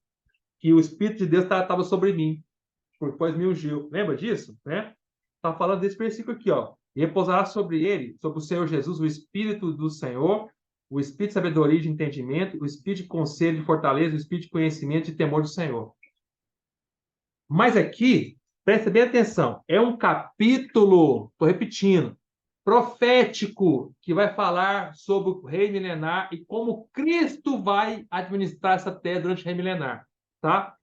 que o Espírito de Deus estava sobre mim, pois me ungiu. Lembra disso? Né? Está falando desse versículo aqui, ó. E repousará sobre ele, sobre o Senhor Jesus, o Espírito do Senhor, o Espírito de sabedoria e de entendimento, o Espírito de conselho e de fortaleza, o Espírito de conhecimento e de temor do Senhor. Mas aqui, presta bem atenção, é um capítulo, estou repetindo, profético, que vai falar sobre o rei milenar e como Cristo vai administrar essa terra durante o rei milenar, tá?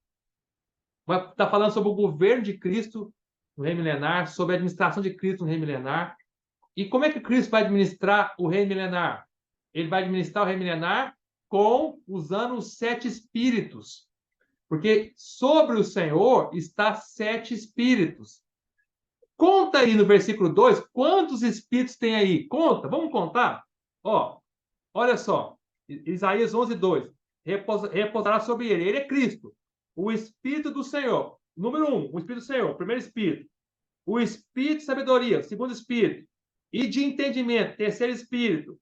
Vai estar falando sobre o governo de Cristo no rei milenar, sobre a administração de Cristo no rei milenar. E como é que Cristo vai administrar o rei milenar? Ele vai administrar o rei milenar usando os 7 espíritos. Porque sobre o Senhor está 7 espíritos. Conta aí no versículo 2, quantos espíritos tem aí? Conta, vamos contar? Ó, olha só, Isaías 11:2. Repousará sobre ele. Ele é Cristo. O Espírito do Senhor. Número 1, o Espírito do Senhor, o primeiro Espírito. O Espírito de sabedoria, o segundo Espírito. E de entendimento, terceiro Espírito.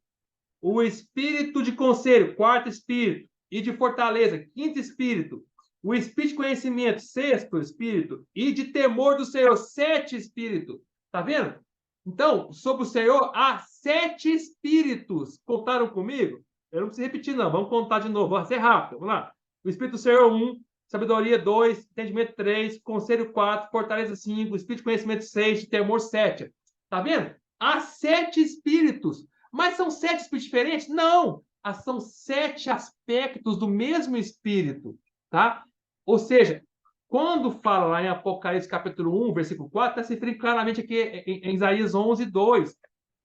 O Espírito de conselho, quarto Espírito. E de fortaleza, quinto Espírito. O Espírito de conhecimento, sexto Espírito. E de temor do Senhor, sete Espírito. Tá vendo? Então, sobre o Senhor, há 7 Espíritos. Contaram comigo? Eu não preciso repetir, não. Vamos contar de novo. Vamos ser rápido. Vamos lá. O Espírito do Senhor, 1. Sabedoria, 2. Entendimento, 3. Conselho, 4. Fortaleza, 5. Espírito de conhecimento, 6. Temor, 7. Tá vendo? Há 7 Espíritos. Mas são 7 Espíritos diferentes? Não! São 7 aspectos do mesmo Espírito. Tá? Ou seja, quando fala lá em Apocalipse capítulo 1, versículo 4, está se referindo claramente aqui em Isaías 11:2,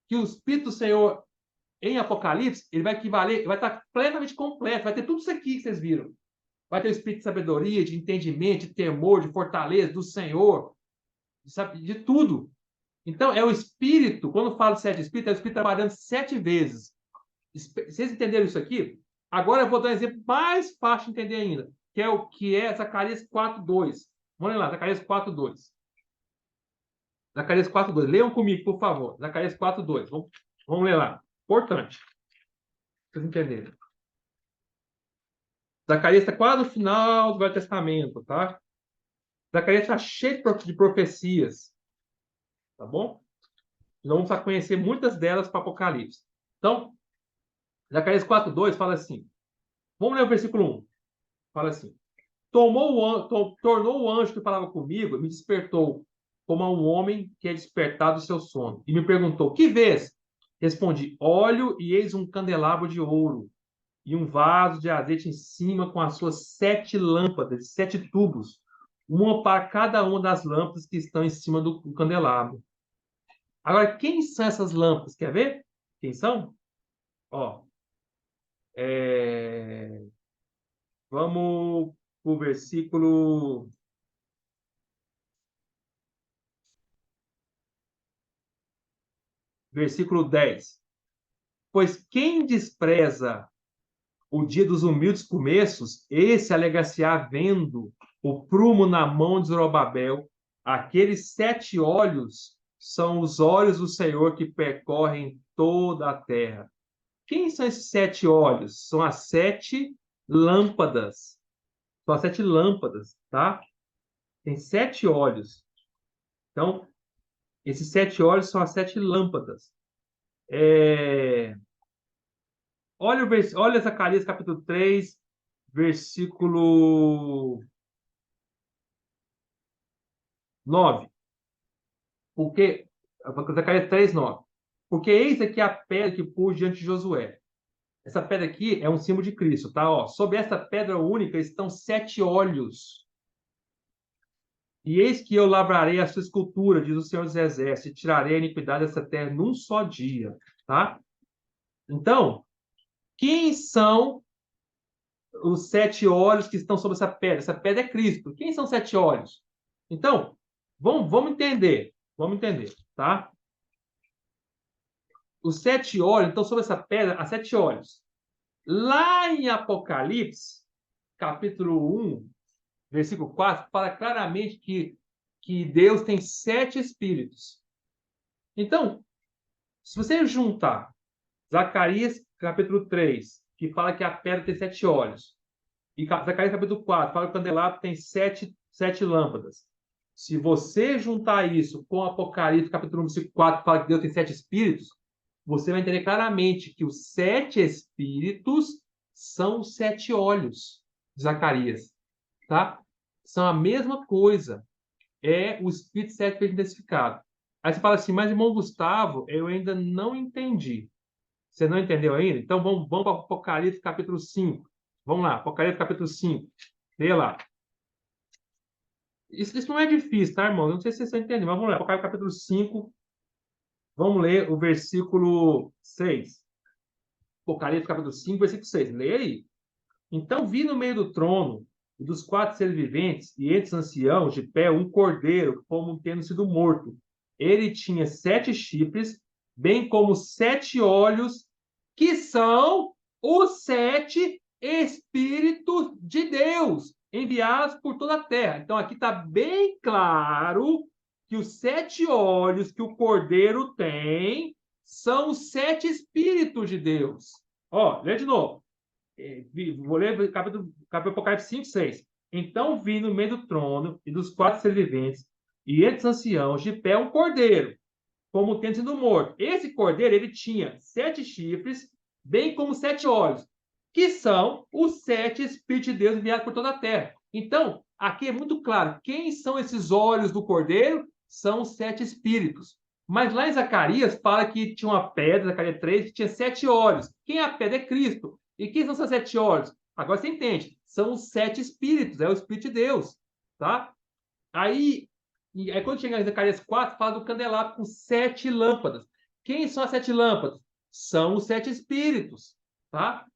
que o Espírito do Senhor em Apocalipse, ele vai equivaler, vai estar plenamente completo, vai ter tudo isso aqui que vocês viram. Vai ter o Espírito de sabedoria, de entendimento, de temor, de fortaleza, do Senhor, de tudo. Então, é o Espírito, quando fala de 7 Espíritos, é o Espírito trabalhando 7 vezes. Vocês entenderam isso aqui? Agora eu vou dar um exemplo mais fácil de entender ainda, que é Zacarias 4:2. Vamos lá, Zacarias 4:2. Zacarias 4:2. Leiam comigo, por favor. Zacarias 4:2. Vamos ler lá. Importante. Pra vocês entenderem. Zacarias está quase no final do Velho Testamento, tá? Zacarias está cheio de profecias, tá bom? Nós vamos conhecer muitas delas para Apocalipse. Então, Zacarias 4:2 fala assim. Vamos ler o versículo 1. Fala assim. Tornou o anjo que falava comigo, me despertou como a um homem que é despertado do seu sono. E me perguntou, que vês? Respondi, olho e eis um candelabro de ouro e um vaso de azeite em cima com as suas 7 lâmpadas, 7 tubos, uma para cada uma das lâmpadas que estão em cima do candelabro. Agora, quem são essas lâmpadas? Quer ver? Quem são? Ó, vamos para o versículo 10. Pois quem despreza o dia dos humildes começos, esse alegar-se-á vendo o prumo na mão de Zorobabel. Aqueles 7 olhos são os olhos do Senhor que percorrem toda a terra. Quem são esses 7 olhos? São as 7 lâmpadas. São as 7 lâmpadas, tá? Tem 7 olhos. Então, esses 7 olhos são as 7 lâmpadas. Olha Zacarias capítulo 3, versículo 9. Porque, Zacarias 3, 9. Porque eis aqui a pedra que pus diante de Josué. Essa pedra aqui é um símbolo de Cristo, tá? Ó, sobre essa pedra única estão 7 olhos. E eis que eu lavrarei a sua escultura, diz o Senhor dos Exércitos, e tirarei a iniquidade dessa terra num só dia, tá? Então, quem são os 7 olhos que estão sobre essa pedra? Essa pedra é Cristo. Quem são os 7 olhos? Então, vamos entender. Vamos entender, tá? Os 7 olhos, então, sobre essa pedra, há 7 olhos. Lá em Apocalipse, capítulo 1, versículo 4, fala claramente que Deus tem 7 espíritos. Então, se você juntar Zacarias, capítulo 3, que fala que a pedra tem 7 olhos, e Zacarias, capítulo 4, fala que o candelabro tem 7 lâmpadas. Se você juntar isso com Apocalipse, capítulo 1, versículo 4, que fala que Deus tem 7 espíritos, você vai entender claramente que os 7 espíritos são os 7 olhos de Zacarias, tá? São a mesma coisa. É o espírito 7 intensificado. Aí você fala assim, mas irmão Gustavo, eu ainda não entendi. Você não entendeu ainda? Então vamos para Apocalipse capítulo 5. Vamos lá, Apocalipse capítulo 5. Leia lá. Isso não é difícil, tá, irmão? Eu não sei se vocês estão entendendo, mas vamos lá, Apocalipse capítulo 5. Vamos ler o versículo 6. Apocalipse capítulo 5, versículo 6. Leia aí. Então vi no meio do trono e dos 4 seres viventes e entre os anciãos de pé um cordeiro, como tendo sido morto. Ele tinha 7 chifres, bem como 7 olhos, que são os 7 Espíritos de Deus, enviados por toda a terra. Então aqui está bem claro que os 7 olhos que o cordeiro tem são os 7 Espíritos de Deus. Ó, lê de novo. Vou ler capítulo Apocalipse 5, 6. Então vi no meio do trono e dos 4 seres viventes e entre os anciãos de pé um cordeiro, como tendo sido morto. Esse cordeiro, ele tinha 7 chifres, bem como 7 olhos, que são os 7 Espíritos de Deus enviados por toda a terra. Então, aqui é muito claro, quem são esses olhos do cordeiro? São os 7 Espíritos. Mas lá em Zacarias fala que tinha uma pedra, Zacarias 3, que tinha 7 olhos. Quem é a pedra? É Cristo. E quem são esses 7 olhos? Agora você entende. São os 7 Espíritos, é o Espírito de Deus. Tá? Aí quando chega em Zacarias 4, fala do candelabro com 7 lâmpadas. Quem são as 7 lâmpadas? São os 7 Espíritos. Tá?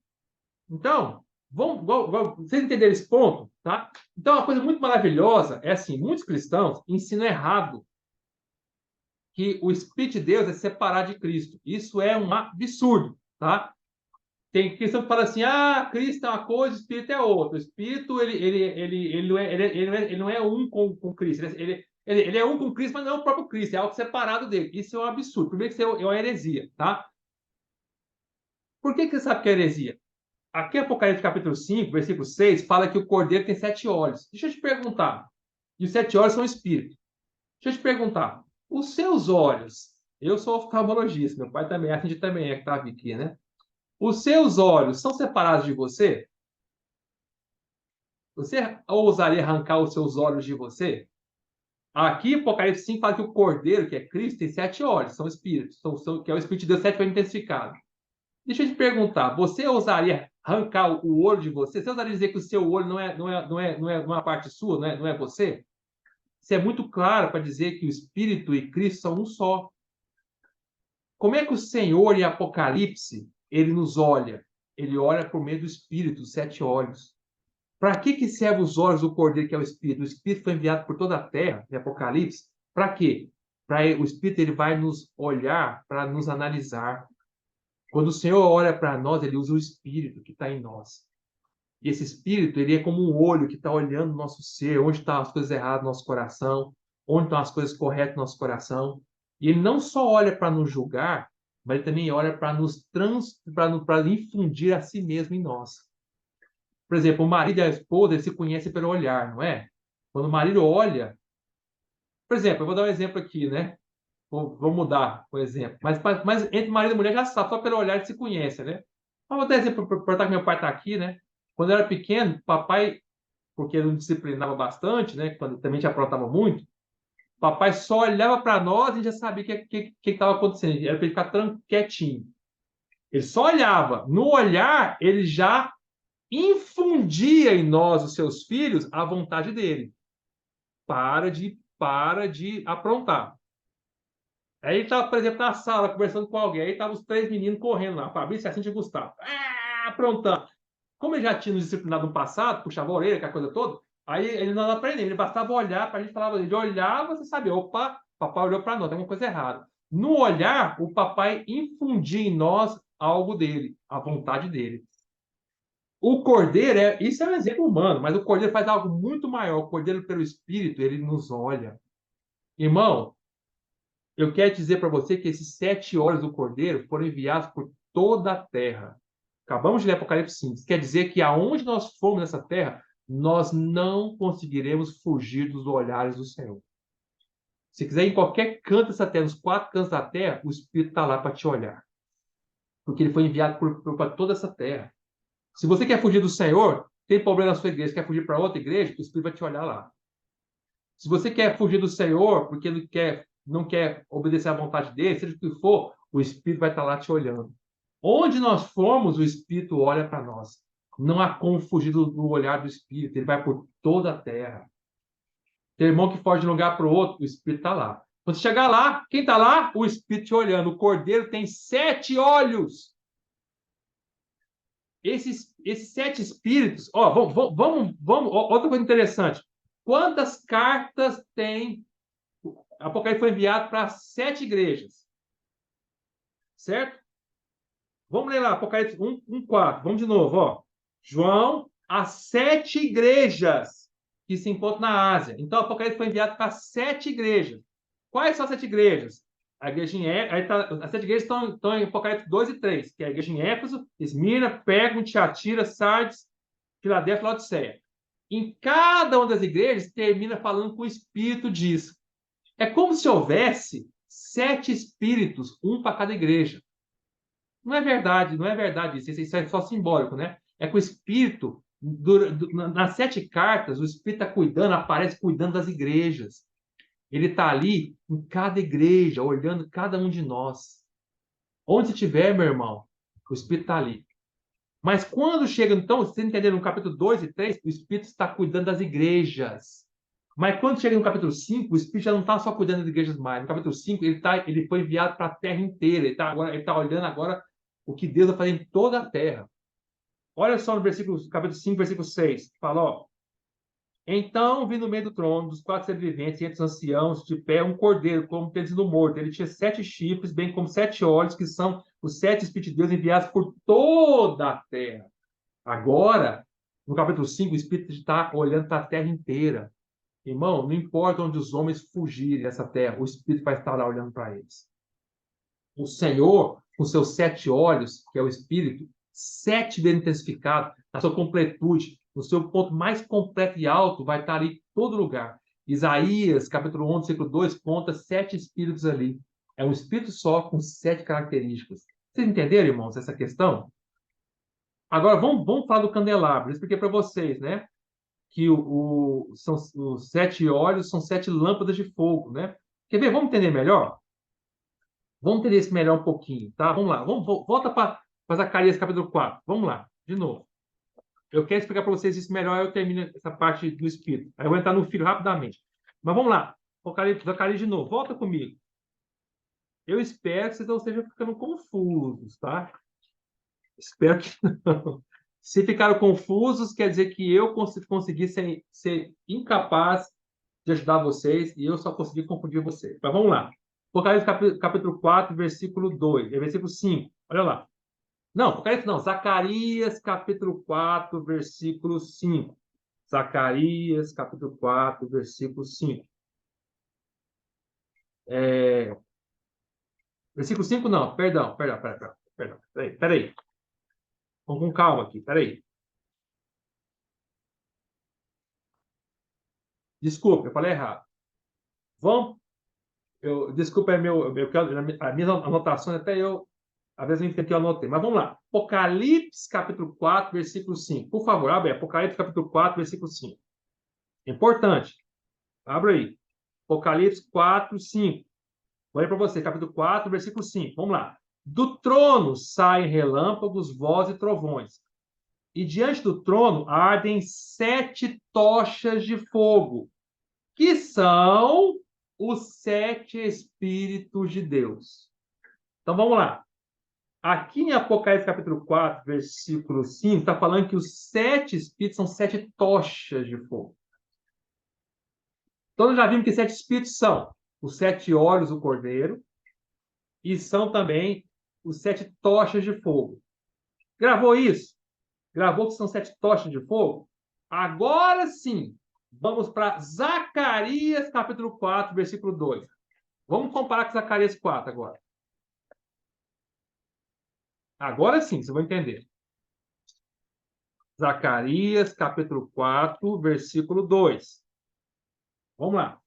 Então, vocês entenderam esse ponto? Tá? Então, uma coisa muito maravilhosa é assim, muitos cristãos ensinam errado que o Espírito de Deus é separado de Cristo. Isso é um absurdo, tá? Tem questão que fala assim, Cristo é uma coisa, o Espírito é outra. O Espírito, ele não é um com Cristo. Ele é um com Cristo, mas não é o próprio Cristo, é algo separado dele. Isso é um absurdo. Primeiro que isso é uma heresia, tá? Por que você sabe que é heresia? Aqui em Apocalipse capítulo 5, versículo 6, fala que o cordeiro tem 7 olhos. Deixa eu te perguntar. E os 7 olhos são espíritos. Deixa eu te perguntar. Os seus olhos, eu sou oftalmologista, meu pai também, a gente também é que estava aqui, né? Os seus olhos são separados de você? Você ousaria arrancar os seus olhos de você? Aqui, Apocalipse 5 fala que o cordeiro, que é Cristo, tem 7 olhos, são espíritos, que é o Espírito de Deus 7 vezes intensificado. Deixa eu te perguntar, você ousaria arrancar o olho de você? Você ousaria dizer que o seu olho não é uma parte sua, não é você? Isso é muito claro para dizer que o Espírito e Cristo são um só. Como é que o Senhor em Apocalipse, ele nos olha? Ele olha por meio do Espírito, os 7 olhos. Para que servem os olhos do Cordeiro, que é o Espírito? O Espírito foi enviado por toda a terra, em Apocalipse. Para quê? O Espírito ele vai nos olhar para nos analisar. Quando o Senhor olha para nós, ele usa o Espírito que está em nós. E esse Espírito, ele é como um olho que está olhando o nosso ser, onde estão as coisas erradas no nosso coração, onde estão as coisas corretas no nosso coração. E ele não só olha para nos julgar, mas ele também olha para para infundir a si mesmo em nós. Por exemplo, o marido e a esposa eles se conhecem pelo olhar, não é? Quando o marido olha, por exemplo, eu vou dar um exemplo aqui, né? Vou mudar o exemplo. Mas entre marido e mulher já sabe, só pelo olhar eles se conhecem, né? Mas vou dar exemplo para que meu pai está aqui, né? Quando eu era pequeno, papai, porque ele nos disciplinava bastante, né? Quando também te aprontava muito, papai só olhava para nós e já sabia o que estava acontecendo. Era para ele ficar quietinho. Ele só olhava. No olhar, ele já infundia em nós, os seus filhos, a vontade dele. Para de aprontar. Aí ele estava, por exemplo, na sala conversando com alguém, aí estavam os 3 meninos correndo lá, Fabrício, Jacinto e Gustavo. Aprontando. Como ele já tinha nos disciplinado no passado, puxava a orelha, aquela coisa toda, aí ele não aprendeu, ele bastava olhar para a gente falava, ele olhava, você sabia, opa, papai olhou para nós, tem alguma coisa errada. No olhar, o papai infundia em nós algo dele, a vontade dele. O cordeiro, isso é um exemplo humano, mas o cordeiro faz algo muito maior. O cordeiro, pelo Espírito, ele nos olha. Irmão, eu quero dizer para você que esses 7 olhos do cordeiro foram enviados por toda a terra. Acabamos de ler Apocalipse 5. Isso quer dizer que aonde nós formos nessa terra, nós não conseguiremos fugir dos olhares do Senhor. Se quiser ir em qualquer canto dessa terra, nos 4 cantos da terra, o Espírito está lá para te olhar. Porque ele foi enviado para toda essa terra. Se você quer fugir do Senhor, tem problema na sua igreja, quer fugir para outra igreja, o Espírito vai te olhar lá. Se você quer fugir do Senhor, porque ele não quer obedecer à vontade dele, seja o que for, o Espírito vai estar lá te olhando. Onde nós formos, o Espírito olha para nós. Não há como fugir do olhar do Espírito, ele vai por toda a terra. Tem irmão que foge de um lugar para o outro, o Espírito está lá. Quando você chegar lá, quem está lá? O Espírito te olhando. O cordeiro tem 7 olhos. Esses 7 espíritos, outra coisa interessante. Quantas cartas tem? Apocalipse foi enviado para 7 igrejas. Certo? Vamos ler lá, Apocalipse 1:4. Vamos de novo, ó. João, as 7 igrejas que se encontram na Ásia. Então, Apocalipse foi enviado para 7 igrejas. Quais são as 7 igrejas? A igreja em as 7 igrejas estão em Apocalipse 2 e 3, que é a igreja em Éfeso, Esmirna, Pérgamo, Tiatira, Sardes, Filadélfia e Laodiceia. Em cada uma das igrejas, termina falando que o Espírito diz. É como se houvesse 7 espíritos, um para cada igreja. Não é verdade, não é verdade isso é só simbólico, né? É que o Espírito, nas 7 cartas, o Espírito está cuidando, aparece cuidando das igrejas. Ele está ali em cada igreja, olhando cada um de nós. Onde estiver, meu irmão, o Espírito está ali. Mas quando chega, então, vocês entenderam no capítulo 2 e 3, o Espírito está cuidando das igrejas. Mas quando chega no capítulo 5, o Espírito já não está só cuidando das igrejas mais. No capítulo 5, ele foi enviado para a terra inteira. Ele está olhando agora o que Deus vai fazer em toda a terra. Olha só no capítulo 5, versículo 6. Fala, ó. Então vi no meio do trono, dos 4 seres viventes, e entre os anciãos, de pé, um cordeiro, como tendo sido morto. Ele tinha 7 chifres, bem como 7 olhos, que são os 7 Espíritos de Deus enviados por toda a terra. Agora, no capítulo 5, o Espírito está olhando para a terra inteira. Irmão, não importa onde os homens fugirem dessa terra, o Espírito vai estar lá olhando para eles. O Senhor, com seus 7 olhos, que é o Espírito, 7 vezes intensificado, na sua completude, no seu ponto mais completo e alto, vai estar ali em todo lugar. Isaías, capítulo 11, versículo 2, conta 7 espíritos ali. É um espírito só com 7 características. Vocês entenderam, irmãos, essa questão? Agora, vamos falar do candelabro. Eu expliquei para vocês, né? Que são, os 7 olhos são 7 lâmpadas de fogo, né? Quer ver? Vamos entender melhor? Vamos entender isso melhor um pouquinho, tá? Vamos lá. Volta para Zacarias, capítulo 4. Vamos lá, de novo. Eu quero explicar para vocês isso melhor, eu termino essa parte do Espírito. Aí eu vou entrar no Filho rapidamente. Mas vamos lá. Zacarias de novo. Volta comigo. Eu espero que vocês não estejam ficando confusos, tá? Espero que não. Se ficaram confusos, quer dizer que eu consegui ser incapaz de ajudar vocês e eu só consegui confundir vocês. Mas vamos lá. Apocalipse capítulo 4, versículo 2, versículo 5. Olha lá. Não, Apocalipse não. Zacarias capítulo 4, versículo 5. Zacarias capítulo 4, versículo 5. É... Versículo 5 não, perdão. Peraí. Vamos com calma aqui, peraí. Desculpa, eu falei errado. Vamos, desculpa, as minhas anotações, até eu, às vezes eu entendo que eu anotei, mas vamos lá. Apocalipse, capítulo 4, versículo 5. Por favor, abre aí. Apocalipse, capítulo 4, versículo 5. Importante. Abre aí. Apocalipse 4, 5. Vou ler para você, capítulo 4, versículo 5. Vamos lá. Do trono saem relâmpagos, vozes e trovões. E diante do trono ardem 7 tochas de fogo, que são os 7 Espíritos de Deus. Então vamos lá. Aqui em Apocalipse capítulo 4, versículo 5, está falando que os 7 Espíritos são 7 tochas de fogo. Então nós já vimos que 7 Espíritos são os 7 olhos do Cordeiro e são também os 7 tochas de fogo. Gravou isso? Gravou que são 7 tochas de fogo? Agora sim, vamos para Zacarias capítulo 4, versículo 2. Vamos comparar com Zacarias 4 agora. Agora sim, você vai entender. Zacarias, capítulo 4, versículo 2. Vamos lá.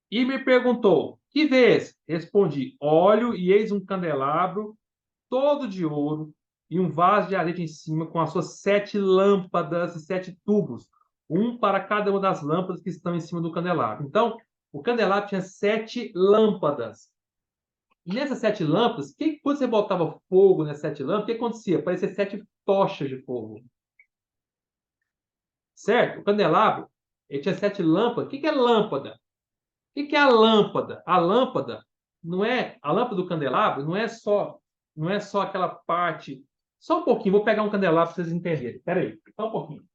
E me perguntou: que vês? Respondi: olho, e eis um candelabro todo de ouro, e um vaso de azeite em cima, com as suas 7 lâmpadas e 7 tubos, um para cada uma das lâmpadas que estão em cima do candelabro. Então, o candelabro tinha 7 lâmpadas. E nessas 7 lâmpadas, quando você botava fogo nessas 7 lâmpadas, o que acontecia? Parecia 7 tochas de fogo. Certo? O candelabro, ele tinha 7 lâmpadas. O que é lâmpada? O que é a lâmpada? A lâmpada não é a lâmpada do candelabro, não é só aquela parte. Só um pouquinho, vou pegar um candelabro para vocês entenderem. Espera aí, só um pouquinho.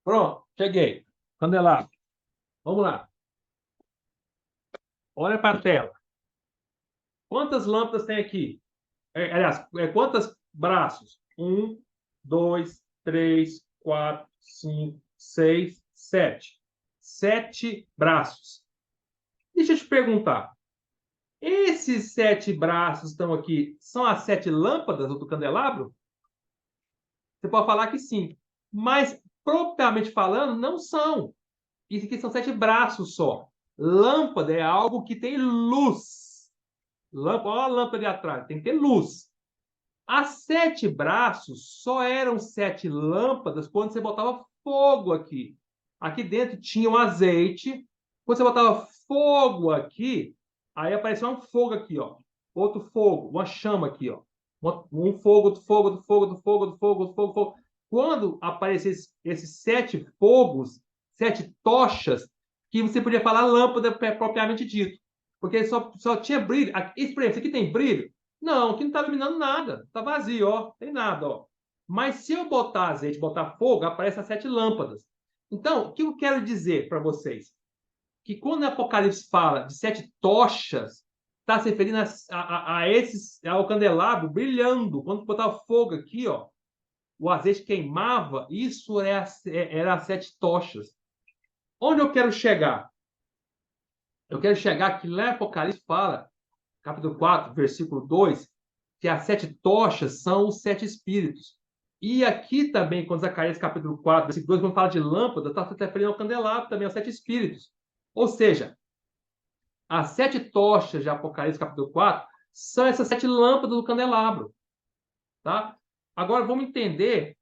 Pronto, cheguei. Candelabro. Vamos lá. Olha para a tela. Quantas lâmpadas tem aqui? Aliás, quantos braços? Um, dois, três, quatro, cinco, seis, sete. 7 braços. Deixa eu te perguntar. Esses 7 braços estão aqui, são as 7 lâmpadas do candelabro? Você pode falar que sim. Mas, propriamente falando, não são. Isso aqui são 7 braços só. Lâmpada é algo que tem luz. Olha a lâmpada ali atrás, tem que ter luz. As 7 braços só eram 7 lâmpadas quando você botava fogo aqui. Aqui dentro tinha um azeite. Quando você botava fogo aqui, aí aparecia um fogo aqui, ó. Outro fogo, uma chama aqui, ó. Um fogo, outro fogo, outro fogo, outro fogo, outro fogo, outro fogo, fogo. Quando apareciam esses 7 fogos, 7 tochas, que você podia falar lâmpada propriamente dito. Porque só tinha brilho. Esse aqui tem brilho? Não, aqui não está iluminando nada. Está vazio, ó. Tem nada, ó. Mas se eu botar azeite, botar fogo, aparecem as 7 lâmpadas. Então, o que eu quero dizer para vocês? Que quando o Apocalipse fala de 7 tochas, está se referindo ao candelabro brilhando. Quando botava fogo aqui, ó, o azeite queimava, isso era as 7 tochas. Onde eu quero chegar? Eu quero chegar que lá em Apocalipse fala, capítulo 4, versículo 2, que as 7 tochas são os 7 espíritos. E aqui também, quando Zacarias capítulo 4, versículo 2, quando fala de lâmpada, está se referindo ao candelabro também, aos 7 espíritos. Ou seja, as 7 tochas de Apocalipse capítulo 4 são essas 7 lâmpadas do candelabro. Tá? Agora vamos entender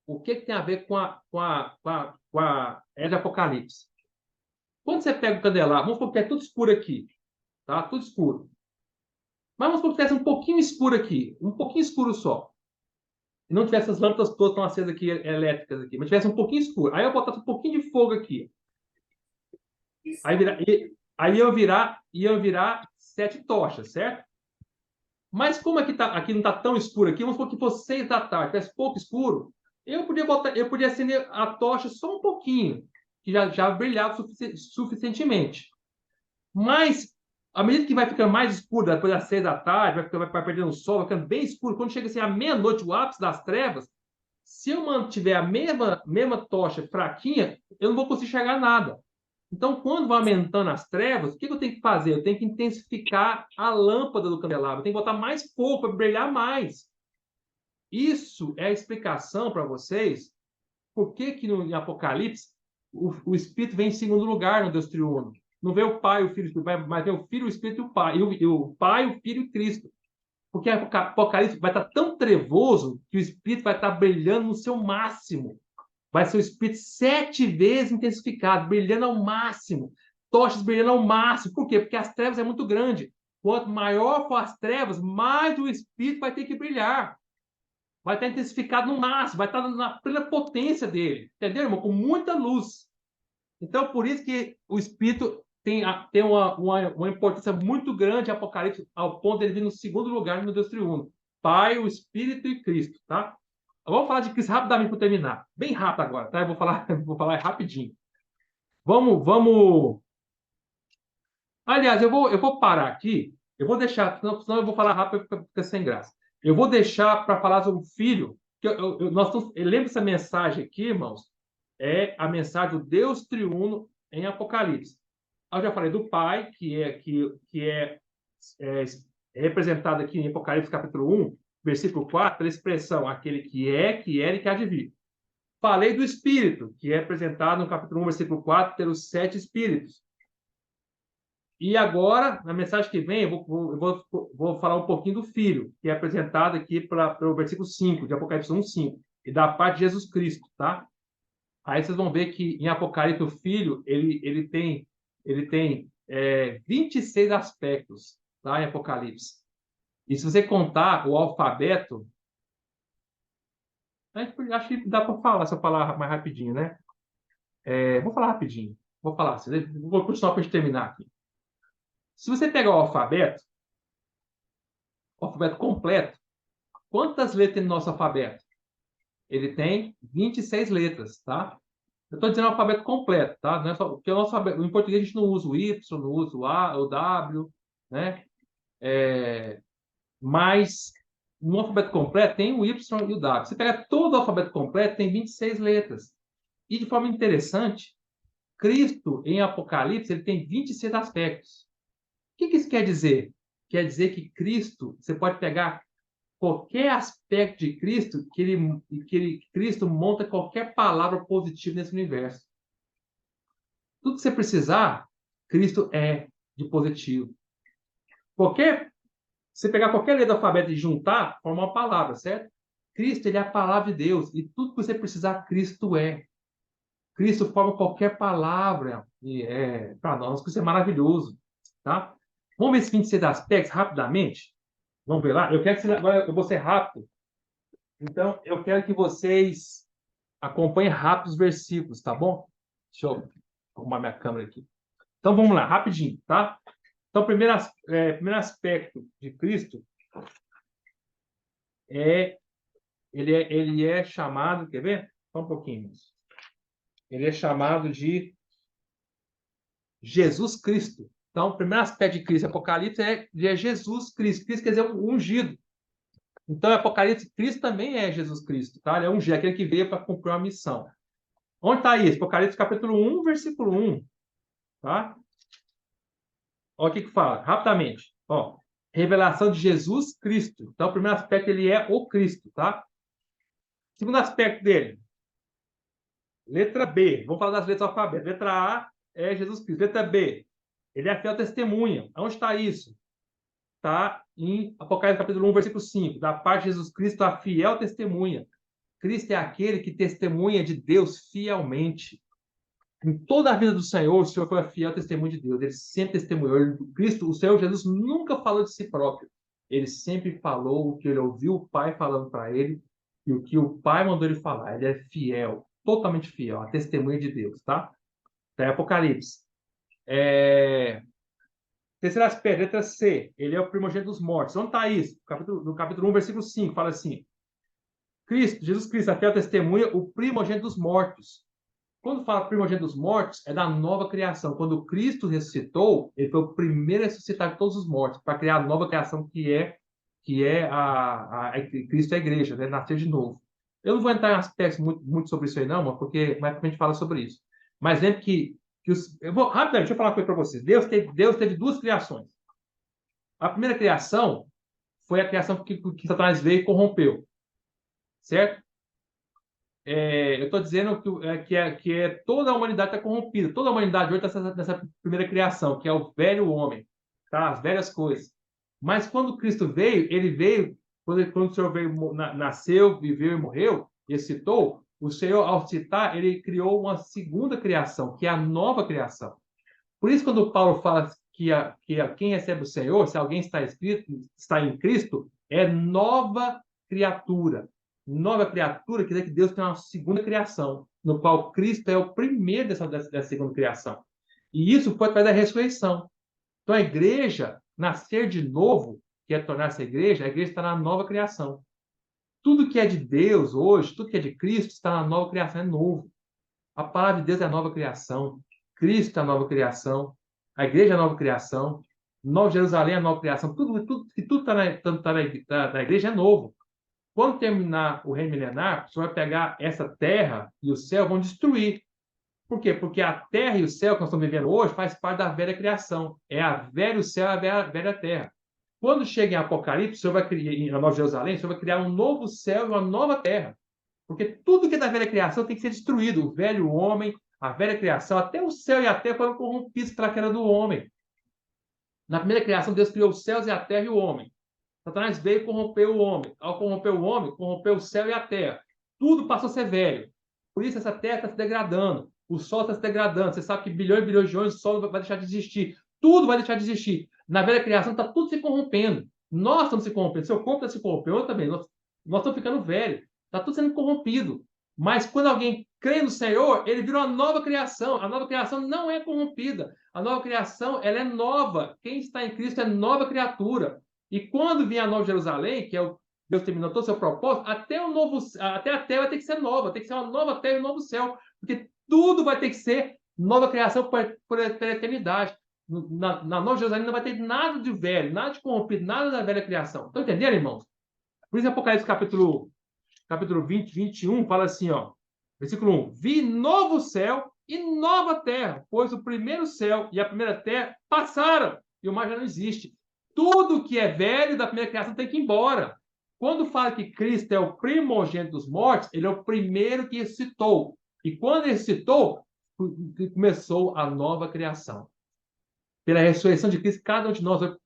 o que tem a ver com a era de Apocalipse. Quando você pega o candelabro, vamos supor que é tudo escuro aqui, tá? Tudo escuro. Mas vamos supor que tivesse um pouquinho escuro aqui, um pouquinho escuro só. E não tivesse as lâmpadas todas tão acesas aqui, elétricas aqui, mas tivesse um pouquinho escuro. Aí eu botasse um pouquinho de fogo aqui. Aí iam virar 7 tochas, certo? Mas como aqui não está tão escuro aqui, vamos supor que fosse 6 da tarde, tivesse pouco escuro, eu podia acender a tocha só um pouquinho, que já brilhava suficientemente. Mas, à medida que vai ficando mais escuro, depois das 6 da tarde, vai perdendo o sol, vai ficando bem escuro, quando chega assim, à meia-noite, o ápice das trevas, se eu mantiver a mesma tocha fraquinha, eu não vou conseguir enxergar nada. Então, quando vai aumentando as trevas, o que eu tenho que fazer? Eu tenho que intensificar a lâmpada do candelabro, eu tenho que botar mais fogo para brilhar mais. Isso é a explicação para vocês por que em Apocalipse o Espírito vem em segundo lugar no Deus triuno. Não vê o Pai, o Filho, mas vê o Filho, o Espírito e o Pai. E o Pai, o Filho e Cristo. Porque Apocalipse vai estar tão trevoso que o Espírito vai estar brilhando no seu máximo. Vai ser o Espírito 7 vezes intensificado, brilhando ao máximo. Tochas brilhando ao máximo. Por quê? Porque as trevas é muito grande. Quanto maior for as trevas, mais o Espírito vai ter que brilhar. Vai estar intensificado no máximo, vai estar na plena potência dele. Entendeu, irmão? Com muita luz. Então, por isso que o Espírito tem uma importância muito grande em Apocalipse, ao ponto de ele vir no segundo lugar no Deus triuno. Pai, o Espírito e Cristo, tá? Vamos falar de Cristo rapidamente para terminar. Bem rápido agora, tá? Eu vou falar, vou falar rapidinho. Vamos. Aliás, eu vou parar aqui. Eu vou deixar, senão eu vou falar rápido porque fica sem graça. Eu vou deixar para falar sobre o filho. Lembra essa mensagem aqui, irmãos? É a mensagem do Deus triuno em Apocalipse. Eu já falei do Pai, é representado aqui em Apocalipse capítulo 1, versículo 4, pela expressão aquele que era e que há de vir. Falei do Espírito, que é apresentado no capítulo 1, versículo 4, pelos 7 Espíritos. E agora, na mensagem que vem, vou falar um pouquinho do Filho, que é apresentado aqui pelo versículo 5, de Apocalipse 1, 5, e da parte de Jesus Cristo, tá? Aí vocês vão ver que em Apocalipse o Filho, ele tem 26 aspectos, tá? Em Apocalipse. E se você contar o alfabeto, acho que dá para falar, se eu falar mais rapidinho, né? Vou falar rapidinho. Vou falar assim, vou continuar para a gente terminar aqui. Se você pegar o alfabeto completo, quantas letras tem no nosso alfabeto? Ele tem 26 letras, tá? Eu estou dizendo o alfabeto completo, tá? Não é só, porque o nosso alfabeto, em português a gente não usa o Y, não usa o A, o W, né? Mas no alfabeto completo tem o Y e o W. Você pega todo o alfabeto completo, tem 26 letras. E de forma interessante, Cristo, em Apocalipse, ele tem 26 aspectos. O que isso quer dizer? Quer dizer que Cristo, você pode pegar qualquer aspecto de Cristo, Cristo monta qualquer palavra positiva nesse universo. Tudo que você precisar, Cristo é de positivo. Você pegar qualquer letra do alfabeto e juntar, forma uma palavra, certo? Cristo, ele é a palavra de Deus. E tudo que você precisar, Cristo é. Cristo forma qualquer palavra. E para nós, isso é maravilhoso. Tá? Vamos ver esses 26 aspectos rapidamente? Vamos ver lá? Agora eu vou ser rápido. Então, eu quero que vocês acompanhem rápido os versículos, tá bom? Deixa eu arrumar minha câmera aqui. Então, vamos lá, rapidinho, tá? Então, primeiro aspecto de Cristo ele é chamado, quer ver? Só um pouquinho. Ele é chamado de Jesus Cristo. Então, o primeiro aspecto de Cristo, Apocalipse, é Jesus Cristo. Cristo quer dizer um ungido. Então, Apocalipse, Cristo também é Jesus Cristo, tá? Ele é ungido, aquele que veio para cumprir uma missão. Onde está isso? Apocalipse capítulo 1, versículo 1, tá? Olha o que fala, rapidamente. Ó, revelação de Jesus Cristo. Então, o primeiro aspecto, ele é o Cristo, tá? Segundo aspecto dele, letra B. Vamos falar das letras do alfabeto. Letra A é Jesus Cristo. Letra B, ele é a fiel testemunha. Onde está isso? Está em Apocalipse capítulo 1, versículo 5. Da parte de Jesus Cristo, a fiel testemunha. Cristo é aquele que testemunha de Deus fielmente. Em toda a vida do Senhor, o Senhor foi fiel testemunho de Deus. Ele sempre testemunhou. Cristo, o Senhor Jesus nunca falou de si próprio. Ele sempre falou o que ele ouviu o Pai falando para ele e o que o Pai mandou ele falar. Ele é fiel, totalmente fiel, a testemunha de Deus, tá? Tá em Apocalipse. Terceiro aspecto, letra C. Ele é o primogênito dos mortos. Onde está isso? No capítulo 1, versículo 5, fala assim: Cristo, Jesus Cristo, a fiel testemunha, o primogênito dos mortos. Quando fala primogênito dos mortos, é da nova criação. Quando Cristo ressuscitou, ele foi o primeiro a ressuscitar de todos os mortos, para criar a nova criação que é Cristo é a igreja, né? Nascer de novo. Eu não vou entrar em aspectos muito sobre isso aí, não, porque mais pra gente fala sobre isso. Mas lembre que eu vou rapidamente, deixa eu falar uma coisa para vocês. Deus teve duas criações. A primeira criação foi a criação que Satanás veio e corrompeu, certo? Eu estou dizendo que toda a humanidade está corrompida. Toda a humanidade hoje está nessa primeira criação, que é o velho homem, tá? As velhas coisas. Mas quando Cristo veio, ele veio, quando o Senhor veio, nasceu, viveu e morreu, e citou, o Senhor, ao citar, ele criou uma segunda criação, que é a nova criação. Por isso, quando Paulo fala quem recebe o Senhor, se alguém está em Cristo, é nova criatura. Nova criatura quer dizer que Deus tem uma segunda criação, no qual Cristo é o primeiro dessa segunda criação. E isso foi através da ressurreição. Então, a igreja, nascer de novo, que é tornar-se a igreja está na nova criação. Tudo que é de Deus hoje, tudo que é de Cristo, está na nova criação, é novo. A palavra de Deus é a nova criação. Cristo é a nova criação. A igreja é a nova criação. Nova Jerusalém é a nova criação. Tudo está na igreja é novo. Quando terminar o reino milenar, você vai pegar essa terra e o céu vão destruir. Por quê? Porque a terra e o céu que nós estamos vivendo hoje faz parte da velha criação. É a velho céu e a velha terra. Quando chega em Apocalipse, o Senhor vai criar, em Nova Jerusalém, o Senhor vai criar um novo céu e uma nova terra. Porque tudo que é da velha criação tem que ser destruído. O velho homem, a velha criação, até o céu e a terra foram corrompidos pela queda do homem. Na primeira criação, Deus criou os céus e a terra e o homem. Satanás veio e corrompeu o homem. Ao corromper o homem, corrompeu o céu e a terra. Tudo passou a ser velho. Por isso essa terra está se degradando. O sol está se degradando. Você sabe que bilhões e bilhões de anos o sol vai deixar de existir. Tudo vai deixar de existir. Na velha criação está tudo se corrompendo. Nós estamos se corrompendo. Seu corpo está se corrompendo. Eu também. Nós estamos ficando velhos. Está tudo sendo corrompido. Mas quando alguém crê no Senhor, ele virou uma nova criação. A nova criação não é corrompida. A nova criação, ela é nova. Quem está em Cristo é nova criatura. E quando vier a Nova Jerusalém, que é o Deus terminou todo o seu propósito, até a terra vai ter que ser nova, tem que ser uma nova terra e um novo céu, porque tudo vai ter que ser nova criação por eternidade. Na Nova Jerusalém não vai ter nada de velho, nada de corrompido, nada da velha criação. Estão entendendo, irmãos? Por isso, Apocalipse capítulo 20, 21, fala assim, ó, versículo 1: Vi novo céu e nova terra, pois o primeiro céu e a primeira terra passaram, e o mar já não existe. Tudo que é velho da primeira criação tem que ir embora. Quando fala que Cristo é o primogênito dos mortos, ele é o primeiro que ressuscitou. E quando ele ressuscitou, começou a nova criação. Pela ressurreição de Cristo, cada um de nós hoje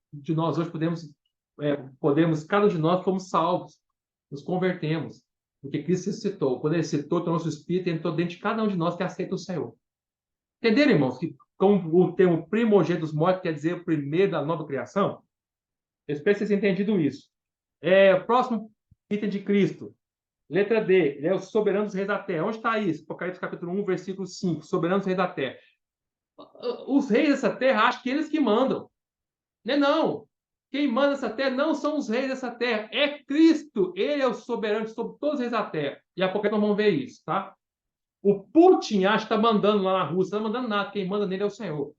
cada um de nós fomos salvos, nos convertemos, porque Cristo ressuscitou. Quando ele ressuscitou, o nosso espírito entrou dentro de cada um de nós que aceita o Senhor. Entenderam, irmãos, que como o termo primogênito dos mortos quer dizer o primeiro da nova criação? Eu espero que vocês tenham entendido isso. Próximo item de Cristo. Letra D. Ele é o soberano dos reis da terra. Onde está isso? Apocalipse capítulo 1, versículo 5. Soberano dos reis da terra. Os reis dessa terra acham que eles que mandam. Não é não. Quem manda essa terra não são os reis dessa terra. É Cristo. Ele é o soberano sobre todos os reis da terra. E a pouco nós vamos ver isso, tá? O Putin acha que está mandando lá na Rússia. Não está mandando nada. Quem manda nele é o Senhor.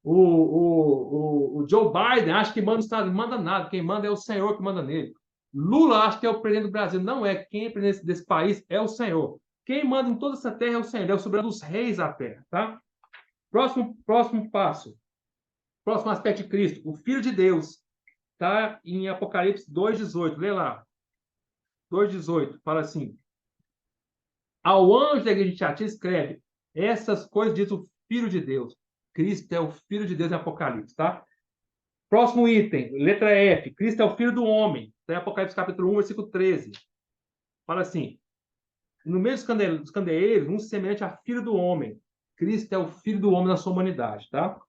O Joe Biden acha que manda os Estados Unidos, não manda nada. Quem manda é o Senhor que manda nele. Lula acha que é o presidente do Brasil. Não é. Quem é presidente desse país é o Senhor. Quem manda em toda essa terra é o Senhor. Ele é o soberano dos reis da terra. Tá? Próximo passo. Próximo aspecto de Cristo. O Filho de Deus. Está em Apocalipse 2,18. Lê lá. 2,18. Fala assim. Ao anjo da igreja de Tiatira escreve: essas coisas diz o Filho de Deus. Cristo é o Filho de Deus em Apocalipse, tá? Próximo item, letra F. Cristo é o Filho do homem. Está em Apocalipse capítulo 1, versículo 13. Fala assim: no meio dos candeeiros, um semelhante a filho do homem. Cristo é o Filho do homem na sua humanidade, tá?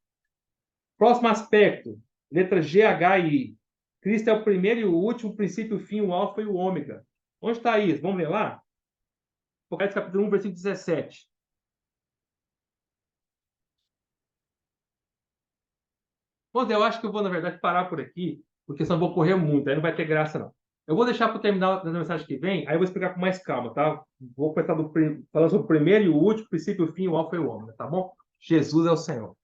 Próximo aspecto, letra G, H e I. Cristo é o primeiro e o último, o princípio, o fim, o alfa e o ômega. Onde está isso? Vamos ler lá? Apocalipse capítulo 1, versículo 17. Bom, eu acho que eu vou, na verdade, parar por aqui, porque senão eu vou correr muito, aí não vai ter graça, não. Eu vou deixar para terminar da mensagem que vem, aí eu vou explicar com mais calma, tá? Vou começar falando sobre o primeiro e o último, o princípio, o fim, o alfa e o ômega, tá bom? Jesus é o Senhor.